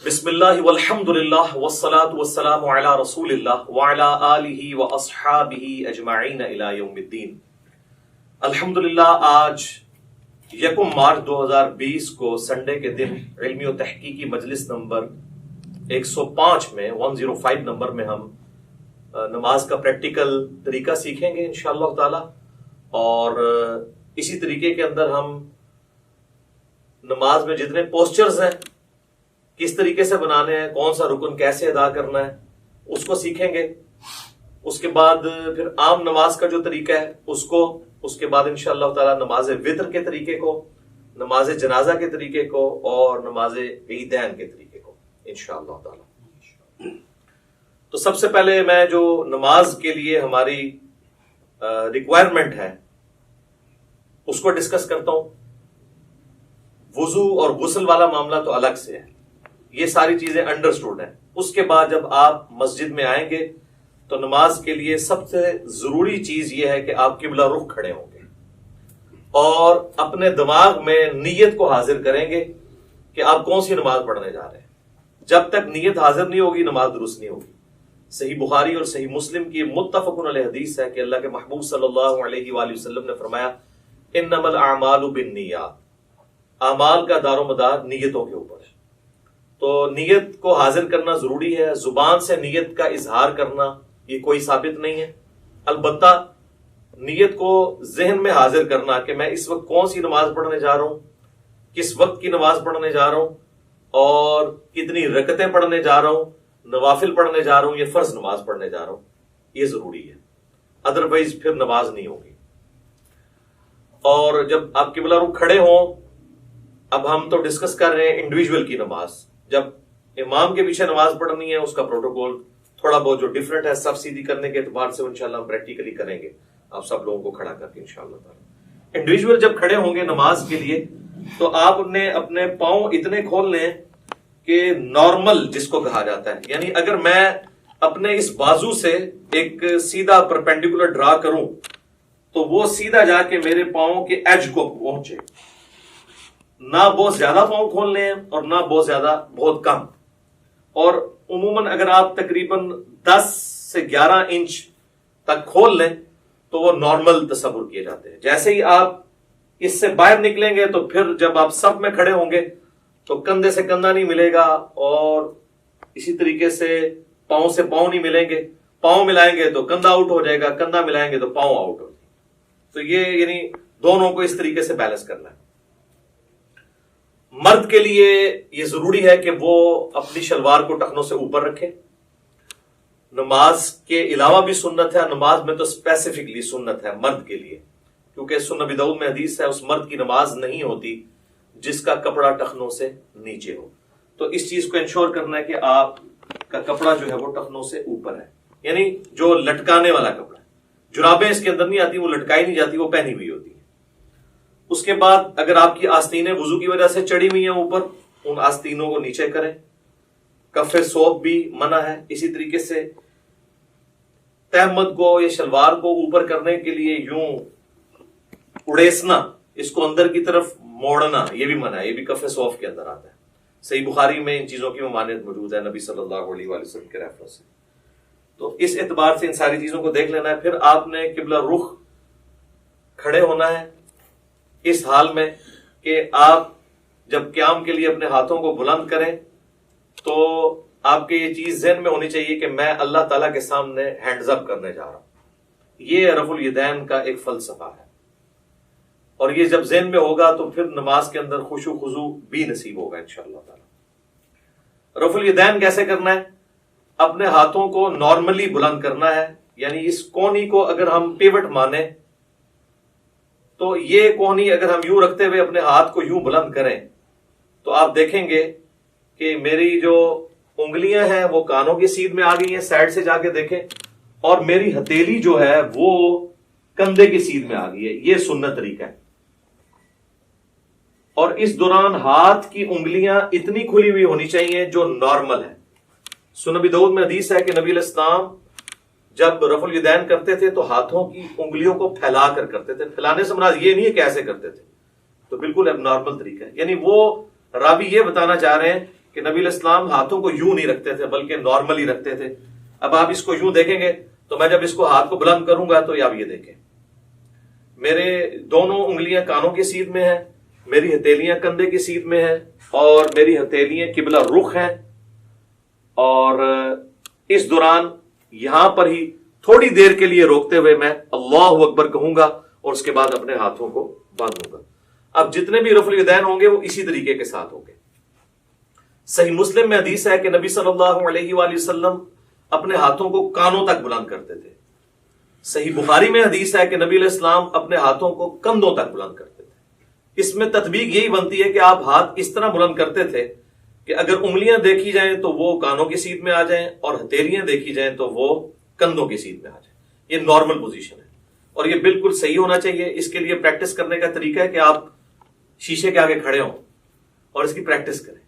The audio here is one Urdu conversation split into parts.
بسم اللہ والحمد للہ والصلاة والسلام علی رسول اللہ وعلی آلہ واصحابہ اجمعین الی یوم الدین۔ الحمدللہ آج 1 مارچ 2020 کو سنڈے کے دن علمی و تحقیقی مجلس نمبر 105 میں 105 نمبر میں ہم نماز کا پریکٹیکل طریقہ سیکھیں گے انشاءاللہ تعالی، اور اسی طریقے کے اندر ہم نماز میں جتنے پوسچرز ہیں کس طریقے سے بنانے ہیں، کون سا رکن کیسے ادا کرنا ہے اس کو سیکھیں گے۔ اس کے بعد پھر عام نماز کا جو طریقہ ہے اس کے بعد انشاءاللہ تعالی نماز وتر کے طریقے کو، نماز جنازہ کے طریقے کو اور نماز عیدین کے طریقے کو انشاءاللہ تعالی۔ تو سب سے پہلے میں جو نماز کے لیے ہماری ریکوائرمنٹ ہے اس کو ڈسکس کرتا ہوں۔ وضو اور غسل والا معاملہ تو الگ سے ہے، یہ ساری چیزیں انڈرسٹوڈ ہیں۔ اس کے بعد جب آپ مسجد میں آئیں گے تو نماز کے لیے سب سے ضروری چیز یہ ہے کہ آپ قبلہ رخ کھڑے ہوں گے اور اپنے دماغ میں نیت کو حاضر کریں گے کہ آپ کون سی نماز پڑھنے جا رہے ہیں۔ جب تک نیت حاضر نہیں ہوگی نماز درست نہیں ہوگی۔ صحیح بخاری اور صحیح مسلم کی متفق علیہ حدیث ہے کہ اللہ کے محبوب صلی اللہ علیہ وآلہ وسلم نے فرمایا انما الاعمال بالنیات، اعمال کا دار و مدار نیتوں کے اوپر ہے۔ تو نیت کو حاضر کرنا ضروری ہے۔ زبان سے نیت کا اظہار کرنا یہ کوئی ثابت نہیں ہے، البتہ نیت کو ذہن میں حاضر کرنا کہ میں اس وقت کون سی نماز پڑھنے جا رہا ہوں، کس وقت کی نماز پڑھنے جا رہا ہوں اور کتنی رکعتیں پڑھنے جا رہا ہوں، نوافل پڑھنے جا رہا ہوں یا فرض نماز پڑھنے جا رہا ہوں، یہ ضروری ہے، ادروائز پھر نماز نہیں ہوگی۔ اور جب آپ قبلہ رخ کھڑے ہوں، اب ہم تو ڈسکس کر رہے ہیں انڈیویجول کی نماز، جب امام کے پیچھے نماز پڑھنی ہے اس کا پروٹوکول تھوڑا بہت جو ڈفرنٹ ہے، سب سیدھی کرنے کے اعتبار سے انشاءاللہ ہم پریکٹیکلی کریں گے، آپ سب لوگوں کو کھڑا کر کے انشاءاللہ تعالی۔ انڈیویجول جب کھڑے ہوں گے نماز کے لیے تو آپ نے اپنے پاؤں اتنے کھول لیں کہ نارمل جس کو کہا جاتا ہے، یعنی اگر میں اپنے اس بازو سے ایک سیدھا پرپینڈیکولر ڈرا کروں تو وہ سیدھا جا کے میرے پاؤں کے ایج کو پہنچے، نہ بہت زیادہ پاؤں کھول لیں اور نہ بہت کم۔ اور عموماً اگر آپ تقریباً 10 سے 11 انچ تک کھول لیں تو وہ نارمل تصور کیے جاتے ہیں۔ جیسے ہی آپ اس سے باہر نکلیں گے تو پھر جب آپ صف میں کھڑے ہوں گے تو کندھے سے کندھا نہیں ملے گا، اور اسی طریقے سے پاؤں نہیں ملیں گے، پاؤں ملائیں گے تو کندھا آؤٹ ہو جائے گا، کندھا ملائیں گے تو پاؤں آؤٹ ہو جائے گا۔ تو یہ یعنی دونوں کو اس طریقے سے بیلنس کرنا ہے۔ مرد کے لیے یہ ضروری ہے کہ وہ اپنی شلوار کو ٹخنوں سے اوپر رکھے۔ نماز کے علاوہ بھی سنت ہے، نماز میں تو اسپیسیفکلی سنت ہے مرد کے لیے، کیونکہ سنن ابی داؤد میں حدیث ہے اس مرد کی نماز نہیں ہوتی جس کا کپڑا ٹخنوں سے نیچے ہو۔ تو اس چیز کو انشور کرنا ہے کہ آپ کا کپڑا جو ہے وہ ٹخنوں سے اوپر ہے، یعنی جو لٹکانے والا کپڑا ہے۔ جرابیں اس کے اندر نہیں آتی، وہ لٹکائی نہیں جاتی، وہ پہنی ہوئی ہوتی ہے۔ اس کے بعد اگر آپ کی آستینیں وضو کی وجہ سے چڑھی ہوئی ہیں اوپر، ان آستینوں کو نیچے کریں۔ کف ثوب بھی منع ہے۔ اسی طریقے سے تہمت کو یا شلوار کو اوپر کرنے کے لیے یوں اڑیسنا، اس کو اندر کی طرف موڑنا، یہ بھی منع ہے، یہ بھی کف ثوب کے اندر آتا ہے۔ صحیح بخاری میں ان چیزوں کی ممانعت موجود ہے نبی صلی اللہ علیہ وآلہ وسلم کے ریفرنس سے۔ تو اس اعتبار سے ان ساری چیزوں کو دیکھ لینا ہے۔ پھر آپ نے قبلہ رخ کھڑے ہونا ہے اس حال میں کہ آپ جب قیام کے لیے اپنے ہاتھوں کو بلند کریں تو آپ کے یہ چیز ذہن میں ہونی چاہیے کہ میں اللہ تعالیٰ کے سامنے ہینڈز اپ کرنے جا رہا ہوں۔ یہ رفع الیدین کا ایک فلسفہ ہے، اور یہ جب ذہن میں ہوگا تو پھر نماز کے اندر خشوع و خضوع بھی نصیب ہوگا انشاءاللہ تعالیٰ۔ رفع الیدین کیسے کرنا ہے؟ اپنے ہاتھوں کو نارملی بلند کرنا ہے، یعنی اس کونی کو اگر ہم پیوٹ مانیں تو یہ کونی اگر ہم یوں رکھتے ہوئے اپنے ہاتھ کو یوں بلند کریں تو آپ دیکھیں گے کہ میری جو انگلیاں ہیں وہ کانوں کی سیدھ میں آ گئی ہیں، سائڈ سے جا کے دیکھیں، اور میری ہتھیلی جو ہے وہ کندھے کی سیدھ میں آ گئی ہے۔ یہ سنت طریقہ ہے۔ اور اس دوران ہاتھ کی انگلیاں اتنی کھلی ہوئی ہونی چاہیے جو نارمل ہے۔ سنن ابی داؤد میں حدیث ہے کہ نبی علیہ السلام جب رفع الیدین کرتے تھے تو ہاتھوں کی انگلیوں کو پھیلا کر کرتے تھے۔ پھیلانے سے مراد یہ نہیں ہے کہ ایسے کرتے تھے، تو بالکل اب نارمل طریقہ ہے۔ یعنی وہ راوی یہ بتانا چاہ رہے ہیں کہ نبی علیہ السلام ہاتھوں کو یوں نہیں رکھتے تھے بلکہ نارملی رکھتے تھے. اب آپ اس کو یوں دیکھیں گے تو میں جب اس کو ہاتھ کو بلند کروں گا تو آپ یہ دیکھیں میرے دونوں انگلیاں کانوں کی سیدھ میں ہیں, میری ہتھیلیاں کندھے کی سیدھ میں ہیں, اور میری ہتھیلیاں قبلہ رخ ہیں. اور اس دوران یہاں پر ہی تھوڑی دیر کے لیے روکتے ہوئے میں اللہ اکبر کہوں گا اور اس کے بعد اپنے ہاتھوں کو باندھوں گا. اب جتنے بھی رفع الیدین ہوں گے وہ اسی طریقے کے ساتھ ہوں گے. صحیح مسلم میں حدیث ہے کہ نبی صلی اللہ علیہ وآلہ وسلم اپنے ہاتھوں کو کانوں تک بلند کرتے تھے. صحیح بخاری میں حدیث ہے کہ نبی علیہ السلام اپنے ہاتھوں کو کندھوں تک بلند کرتے تھے. اس میں تطبیق یہی بنتی ہے کہ آپ ہاتھ اس طرح بلند کرتے تھے کہ اگر انگلیاں دیکھی جائیں تو وہ کانوں کی سیدھ میں آ جائیں اور ہتھیلیاں دیکھی جائیں تو وہ کندھوں کی سیدھ میں آ جائیں. یہ نارمل پوزیشن ہے اور یہ بالکل صحیح ہونا چاہیے. اس کے لیے پریکٹس کرنے کا طریقہ ہے کہ آپ شیشے کے آگے کھڑے ہوں اور اس کی پریکٹس کریں.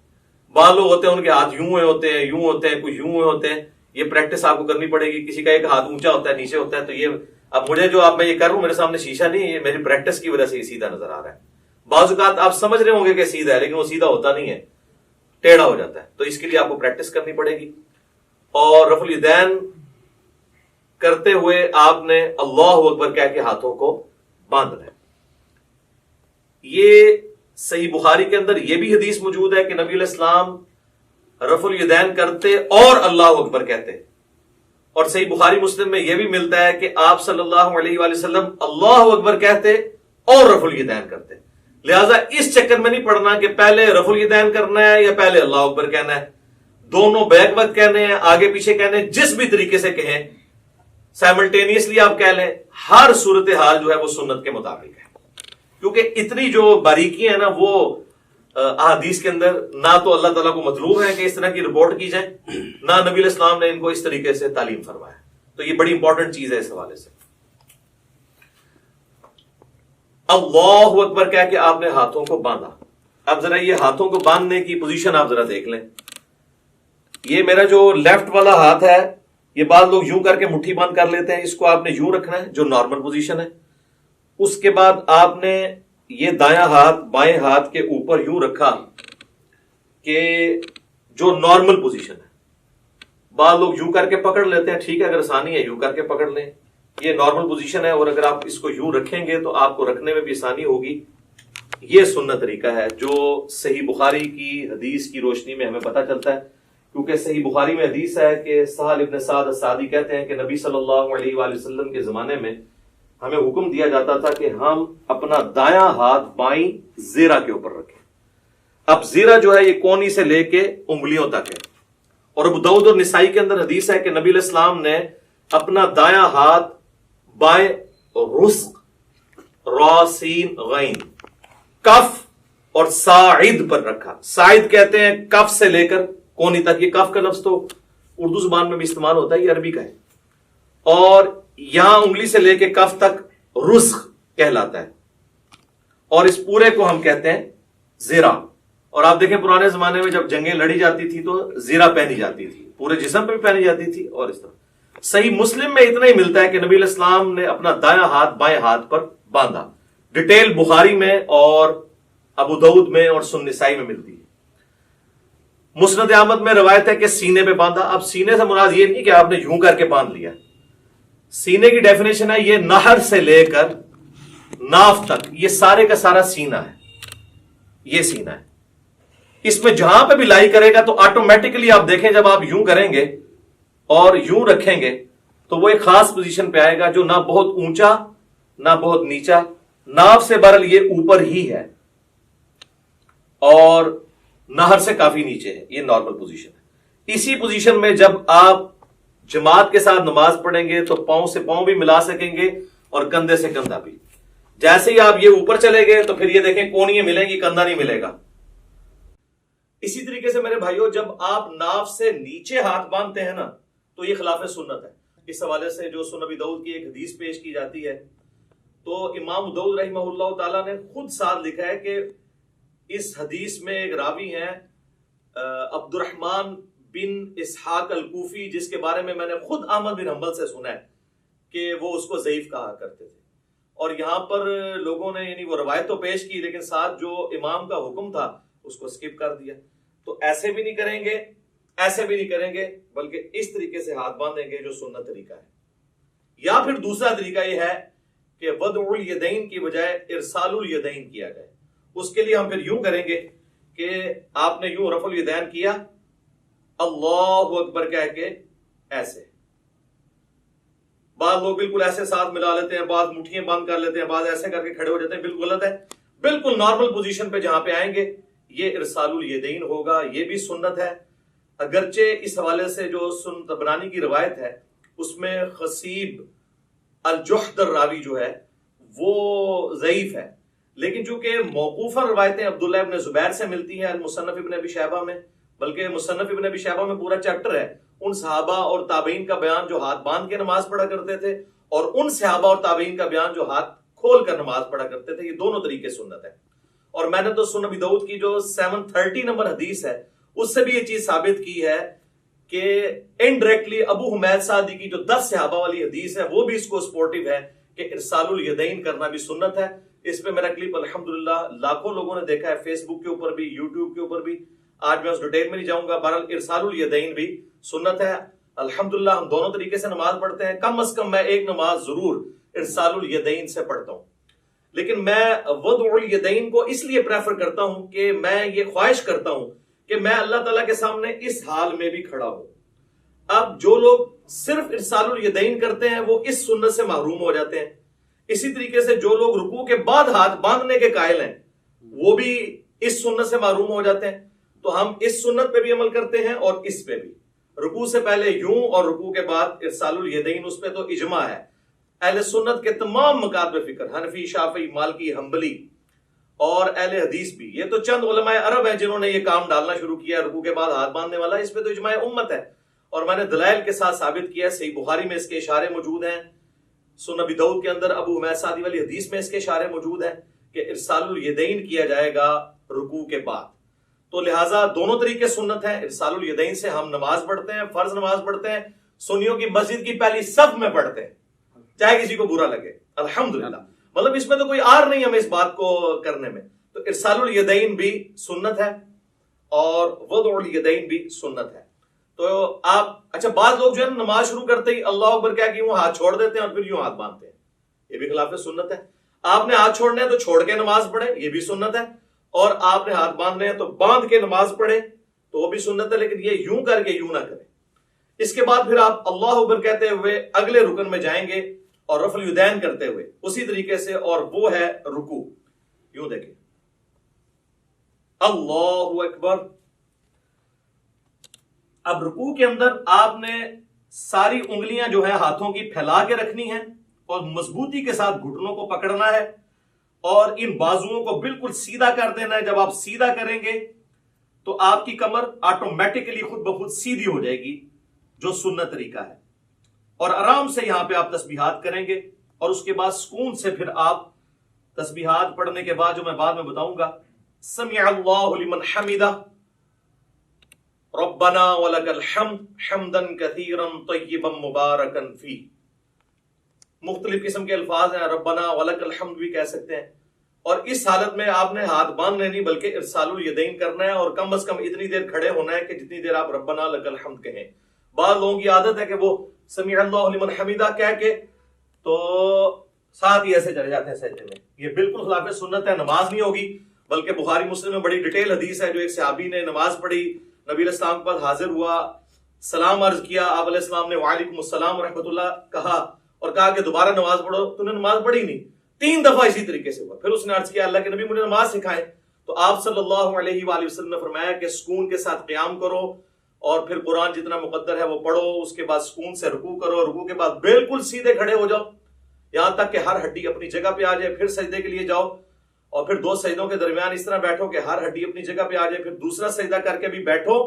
بعض لوگ ہوتے ہیں ان کے ہاتھ یوں ہوتے ہیں, یوں ہوتے ہیں, کچھ یوں ہوتے ہیں. یہ پریکٹس آپ کو کرنی پڑے گی. کسی کا ایک ہاتھ اونچا ہوتا ہے, نیچے ہوتا ہے. تو یہ اب مجھے جو میں یہ کر رہا ہوں میرے سامنے شیشہ نہیں ہے, یہ میری پریکٹس کی وجہ سے یہ سیدھا نظر آ رہا ہے. بعض اوقات آپ سمجھ رہے ہوں گے کہ سیدھا ہے لیکن وہ سیدھا ہوتا نہیں ہے, ٹیڑھا ہو جاتا ہے. تو اس کے لیے آپ کو پریکٹس کرنی پڑے گی. اور رفع الیدین کرتے ہوئے آپ نے اللہ اکبر کہہ کے ہاتھوں کو باندھنا ہے. یہ صحیح بخاری کے اندر یہ بھی حدیث موجود ہے کہ نبی علیہ السلام رفع الیدین کرتے اور اللہ اکبر کہتے. اور صحیح بخاری مسلم میں یہ بھی ملتا ہے کہ آپ صلی اللہ علیہ وآلہ وسلم اللہ اکبر کہتے اور رفع الیدین کرتے. لہذا اس چکر میں نہیں پڑنا کہ پہلے رفع الیدین کرنا ہے یا پہلے اللہ اکبر کہنا ہے. دونوں بیک وقت کہنے ہیں, آگے پیچھے کہنے ہیں, جس بھی طریقے سے کہیں سائملٹینیسلی آپ کہہ لیں. ہر صورتحال جو ہے وہ سنت کے مطابق ہے, کیونکہ اتنی جو باریکیاں ہیں نا وہ احادیث کے اندر نہ تو اللہ تعالیٰ کو مطلوب ہے کہ اس طرح کی رپورٹ کی جائے, نہ نبی علیہ السلام نے ان کو اس طریقے سے تعلیم فرمایا. تو یہ بڑی امپورٹنٹ چیز ہے اس حوالے سے. اللہ اکبر کہہ کے آپ نے ہاتھوں کو باندھا. اب ذرا یہ ہاتھوں کو باندھنے کی پوزیشن آپ ذرا دیکھ لیں. یہ میرا جو لیفٹ والا ہاتھ ہے یہ بعض لوگ یوں کر کے مٹھی بند کر لیتے ہیں, اس کو آپ نے یوں رکھنا ہے جو نارمل پوزیشن ہے. اس کے بعد آپ نے یہ دایاں ہاتھ بائیں ہاتھ کے اوپر یوں رکھا کہ جو نارمل پوزیشن ہے. بعض لوگ یوں کر کے پکڑ لیتے ہیں, ٹھیک ہے, اگر آسانی ہے یوں کر کے پکڑ لیں, یہ نارمل پوزیشن ہے. اور اگر آپ اس کو یوں رکھیں گے تو آپ کو رکھنے میں بھی آسانی ہوگی. یہ سنت طریقہ ہے جو صحیح بخاری کی حدیث کی روشنی میں ہمیں پتہ چلتا ہے. کیونکہ صحیح بخاری میں حدیث ہے کہ سہل ابن سعد الساعدی کہتے ہیں کہ نبی صلی اللہ علیہ وآلہ وسلم کے زمانے میں ہمیں حکم دیا جاتا تھا کہ ہم اپنا دایاں ہاتھ بائیں زیرہ کے اوپر رکھیں. اب زیرہ جو ہے یہ کونی سے لے کے انگلیوں تک ہے. اور ابو داؤد اور نسائی کے اندر حدیث ہے کہ نبی علیہ السلام نے اپنا دایاں ہاتھ بائیں رزق را سین غین کف اور ساعد پر رکھا. ساعد کہتے ہیں کف سے لے کر کونی تک. یہ کف کا لفظ تو اردو زبان میں بھی استعمال ہوتا ہے, یہ عربی کا ہے. اور یہاں انگلی سے لے کے کف تک رزق کہلاتا ہے, اور اس پورے کو ہم کہتے ہیں زیرہ. اور آپ دیکھیں پرانے زمانے میں جب جنگیں لڑی جاتی تھی تو زیرہ پہنی جاتی تھی, پورے جسم پہ بھی پہنی جاتی تھی. اور اس طرح صحیح مسلم میں اتنا ہی ملتا ہے کہ نبی علیہ السلام نے اپنا دایاں ہاتھ بائیں ہاتھ پر باندھا. ڈیٹیل بخاری میں اور ابو داؤد میں اور سنن نسائی میں ملتی ہے. مسند احمد میں روایت ہے کہ سینے پہ باندھا. اب سینے سے مراد یہ نہیں کہ آپ نے یوں کر کے باندھ لیا. سینے کی ڈیفینیشن ہے یہ نہر سے لے کر ناف تک, یہ سارے کا سارا سینہ ہے. یہ سینہ ہے. اس میں جہاں پہ بھی لائی کرے گا تو آٹومیٹکلی آپ دیکھیں جب آپ یوں کریں گے اور یوں رکھیں گے تو وہ ایک خاص پوزیشن پہ آئے گا جو نہ بہت اونچا نہ بہت نیچا. ناف سے برل یہ اوپر ہی ہے اور نہر سے کافی نیچے ہے. یہ نارمل پوزیشن ہے. اسی پوزیشن میں جب آپ جماعت کے ساتھ نماز پڑھیں گے تو پاؤں سے پاؤں بھی ملا سکیں گے اور کندھے سے کندھا بھی. جیسے ہی آپ یہ اوپر چلے گئے تو پھر یہ دیکھیں کونیاں ملیں گی, کندھا نہیں ملے گا. اسی طریقے سے میرے بھائیوں جب آپ ناف سے نیچے ہاتھ باندھتے ہیں نا تو یہ خلاف سنت ہے. اس حوالے سے جو سنن ابی داؤد کی ایک حدیث پیش کی جاتی ہے تو امام داؤد رحمہ اللہ تعالیٰ نے خود ساتھ لکھا ہے کہ اس حدیث میں ایک راوی ہیں عبد الرحمن بن اسحاق الکوفی, جس کے بارے میں نے خود احمد بن حنبل سے سنا ہے کہ وہ اس کو ضعیف کہا کرتے تھے. اور یہاں پر لوگوں نے یعنی وہ روایت تو پیش کی لیکن ساتھ جو امام کا حکم تھا اس کو سکپ کر دیا. تو ایسے بھی نہیں کریں گے، ایسے بھی نہیں کریں گے، بلکہ اس طریقے سے ہاتھ باندھیں گے جو سنت طریقہ ہے۔ یا پھر دوسرا طریقہ یہ ہے کہ وضع الیدین کی بجائے ارسال الیدین کیا جائے۔ اس کے لیے ہم پھر یوں کریں گے کہ آپ نے یوں رفع الیدین کیا، اللہ اکبر کہہ کے ایسے، بعض لوگ بالکل ایسے ساتھ ملا لیتے ہیں، بعض مٹھیاں بند کر لیتے ہیں، بعض ایسے کر کے کھڑے ہو جاتے ہیں، بالکل غلط ہے۔ بالکل نارمل پوزیشن پہ جہاں پہ آئیں گے یہ ارسال الیدین ہوگا، یہ بھی سنت ہے۔ اگرچہ اس حوالے سے جو سنن طبرانی کی روایت ہے اس میں خصیب الجحد الراوی جو ہے وہ ضعیف ہے، لیکن چونکہ موقوفاً روایتیں عبداللہ ابن زبیر سے ملتی ہیں المصنف ابن ابی شیبہ میں، بلکہ مصنف ابن ابی شیبہ میں پورا چیپٹر ہے ان صحابہ اور تابعین کا بیان جو ہاتھ باندھ کے نماز پڑھا کرتے تھے، اور ان صحابہ اور تابعین کا بیان جو ہاتھ کھول کر نماز پڑھا کرتے تھے۔ یہ دونوں طریقے سنت ہے، اور میں نے تو سنن ابی داؤد کی جو 730 نمبر حدیث ہے اس سے بھی یہ چیز ثابت کی ہے کہ انڈائریکٹلی ابو حمید سعدی کی جو 10 صحابہ والی حدیث ہے وہ بھی اس کو سپورٹیو ہے کہ ارسال الیدین کرنا بھی سنت ہے۔ اس پہ میرا کلپ الحمدللہ لاکھوں لوگوں نے دیکھا ہے، فیس بک کے اوپر بھی، یوٹیوب کے اوپر بھی۔ آج میں اس ڈیٹیل میں نہیں جاؤں گا، بہرحال ارسال الیدین بھی سنت ہے۔ الحمدللہ ہم دونوں طریقے سے نماز پڑھتے ہیں، کم از کم میں ایک نماز ضرور ارسال الیدین سے پڑھتا ہوں، لیکن میں وضع الیدین کو اس لیے پریفر کرتا ہوں کہ میں یہ خواہش کرتا ہوں کہ میں اللہ تعالیٰ کے سامنے اس حال میں بھی کھڑا ہوں۔ اب جو لوگ صرف ارسال الیدین کرتے ہیں وہ اس سنت سے محروم ہو جاتے ہیں، اسی طریقے سے جو لوگ رکوع کے بعد ہاتھ باندھنے کے قائل ہیں وہ بھی اس سنت سے محروم ہو جاتے ہیں۔ تو ہم اس سنت پہ بھی عمل کرتے ہیں اور اس پہ بھی، رکوع سے پہلے یوں اور رکوع کے بعد ارسال الیدین، اس پہ تو اجماع ہے اہل سنت کے تمام مکاتب فکر، حنفی، شافعی، مالکی، حنبلی اور اہل حدیث بھی۔ یہ تو چند علماء عرب ہیں جنہوں نے یہ کام ڈالنا شروع کیا رکوع کے بعد ہاتھ باندھنے والا، اس پہ تو اجماع امت ہے، اور میں نے دلائل کے ساتھ ثابت کیا ہے۔ صحیح بخاری میں اس کے اشارے موجود ہیں، سنن ابی داؤد کے اندر ابو حمید سعدی والی حدیث میں اس کے اشارے موجود ہیں کہ ارسال الیدین کیا جائے گا رکوع کے بعد۔ تو لہٰذا دونوں طریقے سنت ہیں۔ ارسال الیدین سے ہم نماز پڑھتے ہیں، فرض نماز پڑھتے ہیں، سنیوں کی مسجد کی پہلی صف میں پڑھتے ہیں، چاہے کسی کو برا لگے، الحمدللہ۔ مطلب اس میں تو کوئی آر نہیں ہمیں اس بات کو کرنے میں۔ تو ارسال الیدین بھی سنت ہے اور وضع الیدین بھی سنت ہے۔ تو آپ اچھا بعض لوگ جو ہے نماز شروع کرتے ہی اللہ اکبر کہہ کے یوں ہاتھ چھوڑ دیتے ہیں اور پھر یوں ہاتھ باندھتے ہیں، یہ بھی خلاف سنت ہے۔ آپ نے ہاتھ چھوڑنے ہیں تو چھوڑ کے نماز پڑھیں، یہ بھی سنت ہے، اور آپ نے ہاتھ باندھنے ہیں تو باندھ کے نماز پڑھیں تو وہ بھی سنت ہے، لیکن یہ یوں کر کے یوں نہ کریں۔ اس کے بعد پھر آپ اللہ اکبر کہتے ہوئے اگلے رکن میں جائیں گے اور رفع الیدین کرتے ہوئے اسی طریقے سے، اور وہ ہے رکوع۔ یوں دیکھیں، اللہ اکبر۔ اب رکوع کے اندر آپ نے ساری انگلیاں جو ہیں ہاتھوں کی پھیلا کے رکھنی ہیں اور مضبوطی کے ساتھ گھٹنوں کو پکڑنا ہے اور ان بازوؤں کو بالکل سیدھا کر دینا ہے۔ جب آپ سیدھا کریں گے تو آپ کی کمر آٹومیٹکلی خود بخود سیدھی ہو جائے گی، جو سنت طریقہ ہے، اور آرام سے یہاں پہ آپ تسبیحات کریں گے، اور اس کے بعد سکون سے پھر آپ تسبیحات پڑھنے کے بعد جو میں بعد میں بتاؤں گا، سمع اللہ لمن حمدہ، ربنا ولک الحمد حمدا کثیرا طیبا مبارکا فیہ، مختلف قسم کے الفاظ ہیں، ربنا ولک الحمد بھی کہہ سکتے ہیں۔ اور اس حالت میں آپ نے ہاتھ باندھنے نہیں بلکہ ارسال الیدین کرنا ہے، اور کم از کم اتنی دیر کھڑے ہونا ہے کہ جتنی دیر آپ ربنا لک الحمد کہیں۔ بعض لوگوں کی عادت ہے کہ وہ سمع اللہ لمن حمدہ کہہ کے تو ساتھ ہی ایسے چلے جاتے ہیں سجدے میں، یہ بالکل خلاف سنت ہے، نماز نہیں ہوگی۔ بلکہ بخاری مسلم میں بڑی ڈیٹیل حدیث ہے، جو ایک صحابی نے نماز پڑھی، نبی علیہ السلام کے پاس حاضر ہوا، سلام عرض کیا، آپ علیہ السلام نے وعلیکم السلام ورحمۃ اللہ کہا اور کہا کہ دوبارہ نماز پڑھو، تو نے نماز پڑھی نہیں، 3 دفعہ اسی طریقے سے ہوا۔ پھر اس نے عرض کیا، اللہ کے نبی مجھے نماز سکھائیں، تو آپ صلی اللہ علیہ وآلہ وسلم نے فرمایا کہ سکون کے ساتھ قیام کرو اور پھر قرآن جتنا مقدر ہے وہ پڑھو، اس کے بعد سکون سے رکوع کرو، رکوع کے بعد بالکل سیدھے کھڑے ہو جاؤ یہاں تک کہ ہر ہڈی اپنی جگہ پہ آ جائے، پھر سجدے کے لیے جاؤ اور پھر 2 سجدوں کے درمیان اس طرح بیٹھو کہ ہر ہڈی اپنی جگہ پہ آ جائے، پھر دوسرا سجدہ کر کے بھی بیٹھو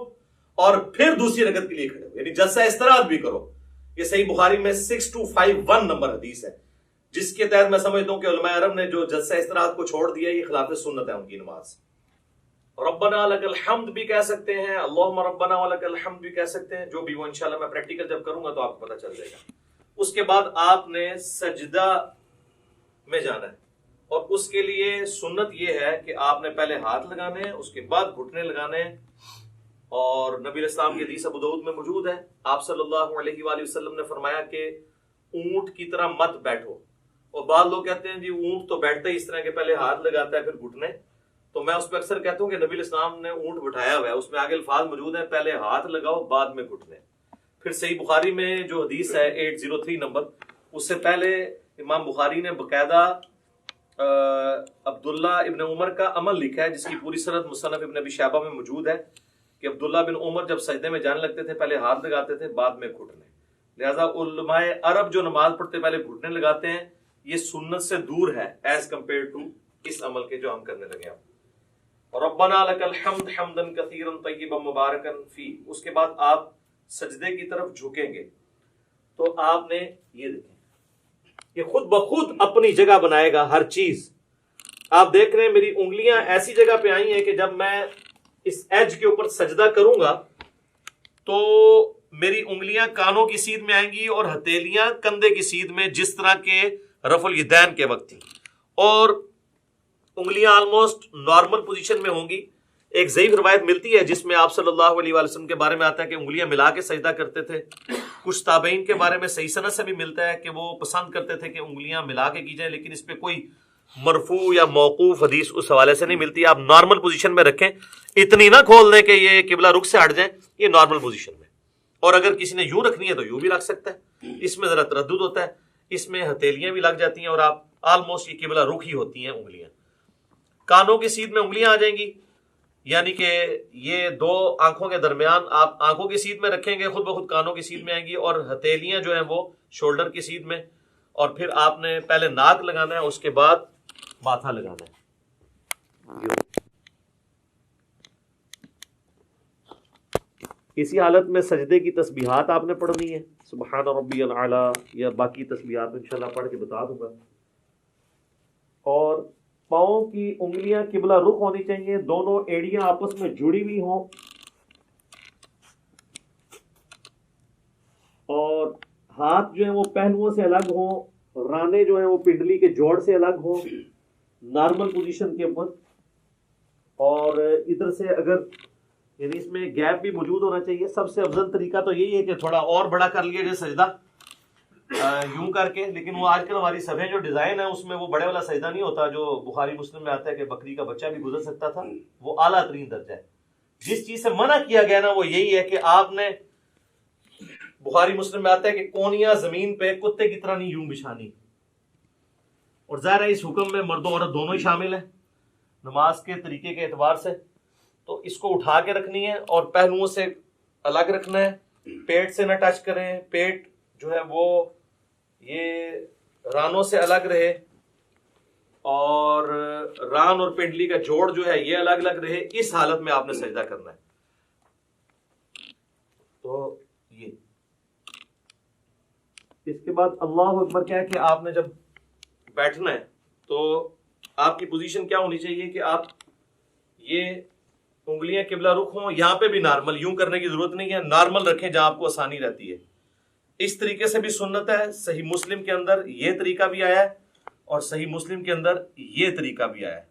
اور پھر دوسری رکعت کے لیے کھڑے ہو، یعنی جلسہ استراحت بھی کرو۔ یہ صحیح بخاری میں 6251 نمبر حدیث ہے، جس کے تحت میں سمجھتا ہوں کہ علماء عرب نے جو جلسہ استراحت کو چھوڑ دیا یہ خلاف سنت ہے ان کی نماز۔ ربنا لک الحمد بھی کہہ سکتے ہیں، اللہم ربنا ولک الحمد بھی کہہ سکتے ہیں، جو بھی وہ انشاءاللہ میں پریکٹیکل جب کروں گا تو آپ کو پتہ چل جائے گا۔ اس کے بعد آپ نے سجدہ میں جانا ہے، اور اس کے لیے سنت یہ ہے کہ آپ نے پہلے ہاتھ لگانے ہیں، اس کے بعد گھٹنے لگانے ہیں، اور نبی علیہ السلام کی حدیث ابو داؤد میں موجود ہے، آپ صلی اللہ علیہ وآلہ وسلم نے فرمایا کہ اونٹ کی طرح مت بیٹھو. اور بعض لوگ کہتے ہیں جی اونٹ تو بیٹھتا ہی اس طرح کے پہلے ہاتھ لگاتا ہے پھر گھٹنے، تو میں اس پہ اکثر کہتا ہوں کہ نبی علیہ السلام نے اونٹ بٹھایا ہوا ہے، اس میں آگے الفاظ موجود ہیں پہلے ہاتھ لگاؤ بعد میں گھٹنے. پھر صحیح بخاری میں جو حدیث ہے 803 نمبر، اس سے پہلے امام بخاری نے باقاعدہ عبداللہ ابن عمر کا عمل لکھا ہے جس کی پوری سند مصنف ابن ابی شیبہ میں موجود ہے کہ عبداللہ بن عمر جب سجدے میں جانے لگتے تھے پہلے ہاتھ لگاتے تھے بعد میں گھٹنے. لہذا علماء عرب جو نماز پڑھتے پہلے گھٹنے لگاتے ہیں یہ سنت سے دور ہے ایز کمپیئر ٹو اس عمل کے جو ہم کرنے لگے ہیں. ربنا لک الحمد حمدا کثیرا طیبا مبارکا فی، اس کے بعد آپ سجدے کی طرف جھکیں گے تو آپ نے یہ دیکھیں یہ خود بخود اپنی جگہ بنائے گا ہر چیز. آپ دیکھ رہے ہیں میری انگلیاں ایسی جگہ پہ آئی ہیں کہ جب میں اس ایج کے اوپر سجدہ کروں گا تو میری انگلیاں کانوں کی سیدھ میں آئیں گی اور ہتھیلیاں کندھے کی سیدھ میں، جس طرح کے رفع الیدین کے وقت تھی، اور انگلیاں آلموسٹ نارمل پوزیشن میں ہوں گی. ایک ضعیف روایت ملتی ہے جس میں آپ صلی اللہ علیہ وآلہ وسلم کے بارے میں آتا ہے کہ انگلیاں ملا کے سجدہ کرتے تھے. کچھ تابعین کے بارے میں صحیح سند سے بھی ملتا ہے کہ وہ پسند کرتے تھے کہ انگلیاں ملا کے کی جائیں، لیکن اس پہ کوئی مرفوع یا موقوف حدیث اس حوالے سے نہیں ملتی. آپ نارمل پوزیشن میں رکھیں، اتنی نہ کھول دیں کہ یہ قبلہ رخ سے ہٹ جائیں، یہ نارمل پوزیشن میں. اور اگر کسی نے یوں رکھنی ہے تو یوں بھی رکھ سکتا ہے، اس میں ذرا تردد ہوتا ہے، اس میں ہتھیلیاں بھی لگ جاتی ہیں اور آپ آلموسٹ یہ قبلہ رخ ہی ہوتی ہیں انگلیاں. کانوں کی سیدھ میں انگلیاں آ جائیں گی، یعنی کہ یہ دو آنکھوں کے درمیان آپ آنکھوں کی سیدھ میں رکھیں گے، خود بخود کانوں کی سیدھ میں آئیں گی، اور ہتھیلیاں جو ہیں وہ شولڈر کی سیدھ میں. اور پھر آپ نے پہلے ناک لگانا ہے، اس کے بعد ماتھا لگانا ہے. اسی حالت میں سجدے کی تسبیحات آپ نے پڑھنی ہے، سبحان ربی الاعلی، یا باقی تسبیحات انشاءاللہ پڑھ کے بتا دوں گا. اور پاؤں کی انگلیاں قبلہ رخ ہونی چاہیے، دونوں ایڑیاں آپس میں جڑی ہوئی ہوں، اور ہاتھ جو ہیں وہ پہلوؤں سے الگ ہوں، رانے جو ہیں وہ پنڈلی کے جوڑ سے الگ ہوں نارمل پوزیشن کے اوپر. اور ادھر سے اگر یعنی اس میں گیپ بھی موجود ہونا چاہیے. سب سے افضل طریقہ تو یہی ہے کہ تھوڑا اور بڑا کر لیا جائے سجدہ یوں کر کے، لیکن وہ آج کل ہماری صفحے جو ڈیزائن ہے اس میں وہ بڑے والا سجدہ نہیں ہوتا جو بخاری مسلم میں آتا ہے کہ بکری کا بچہ بھی گزر سکتا تھا، وہ اعلیٰ ترین درجہ ہے. جس چیز سے منع کیا گیا نا وہ یہی ہے کہ آپ نے، بخاری مسلم میں آتا ہے کہ کونیاں زمین پہ کتے کی طرح نہیں یوں بچھانی. اور ظاہر ہے اس حکم میں مرد و عورت دونوں ہی شامل ہیں نماز کے طریقے کے اعتبار سے. تو اس کو اٹھا کے رکھنی ہے اور پہلوؤں سے الگ رکھنا ہے، پیٹ سے نہ ٹچ کریں، پیٹ جو ہے وہ یہ رانوں سے الگ رہے، اور ران اور پنڈلی کا جوڑ جو ہے یہ الگ الگ رہے. اس حالت میں آپ نے سجدہ کرنا ہے. تو یہ اس کے بعد اللہ اکبر کیا ہے کہ آپ نے جب بیٹھنا ہے تو آپ کی پوزیشن کیا ہونی چاہیے کہ آپ یہ انگلیاں قبلہ رخ ہوں، یہاں پہ بھی نارمل، یوں کرنے کی ضرورت نہیں ہے، نارمل رکھیں جہاں آپ کو آسانی رہتی ہے. اس طریقے سے بھی سنت ہے. صحیح مسلم کے اندر یہ طریقہ بھی آیا ہے اور صحیح مسلم کے اندر یہ طریقہ بھی آیا ہے.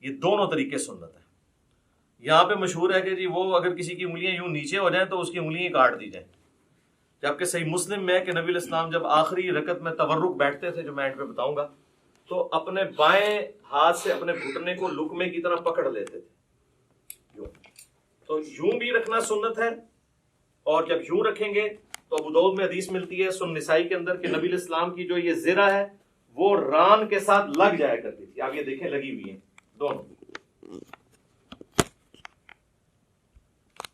یہ دونوں طریقے سنت ہے. یہاں پہ مشہور ہے کہ جی وہ اگر کسی کی انگلیاں یوں نیچے ہو جائیں تو اس کی انگلیاں کاٹ دی جائیں، جبکہ صحیح مسلم میں کہ نبی علیہ السلام جب آخری رکعت میں تورک بیٹھتے تھے جو میں اینڈ پہ بتاؤں گا، تو اپنے بائیں ہاتھ سے اپنے گھٹنے کو لقمے کی طرح پکڑ لیتے تھے. تو یوں بھی رکھنا سنت ہے، اور جب یوں رکھیں گے تو ابو داؤد میں حدیث ملتی ہے سنن نسائی کے اندر کہ نبی علیہ السلام کی جو یہ زرہ ہے وہ ران کے ساتھ لگ جایا کرتی تھی. آپ یہ دیکھیں لگی ہوئی ہیں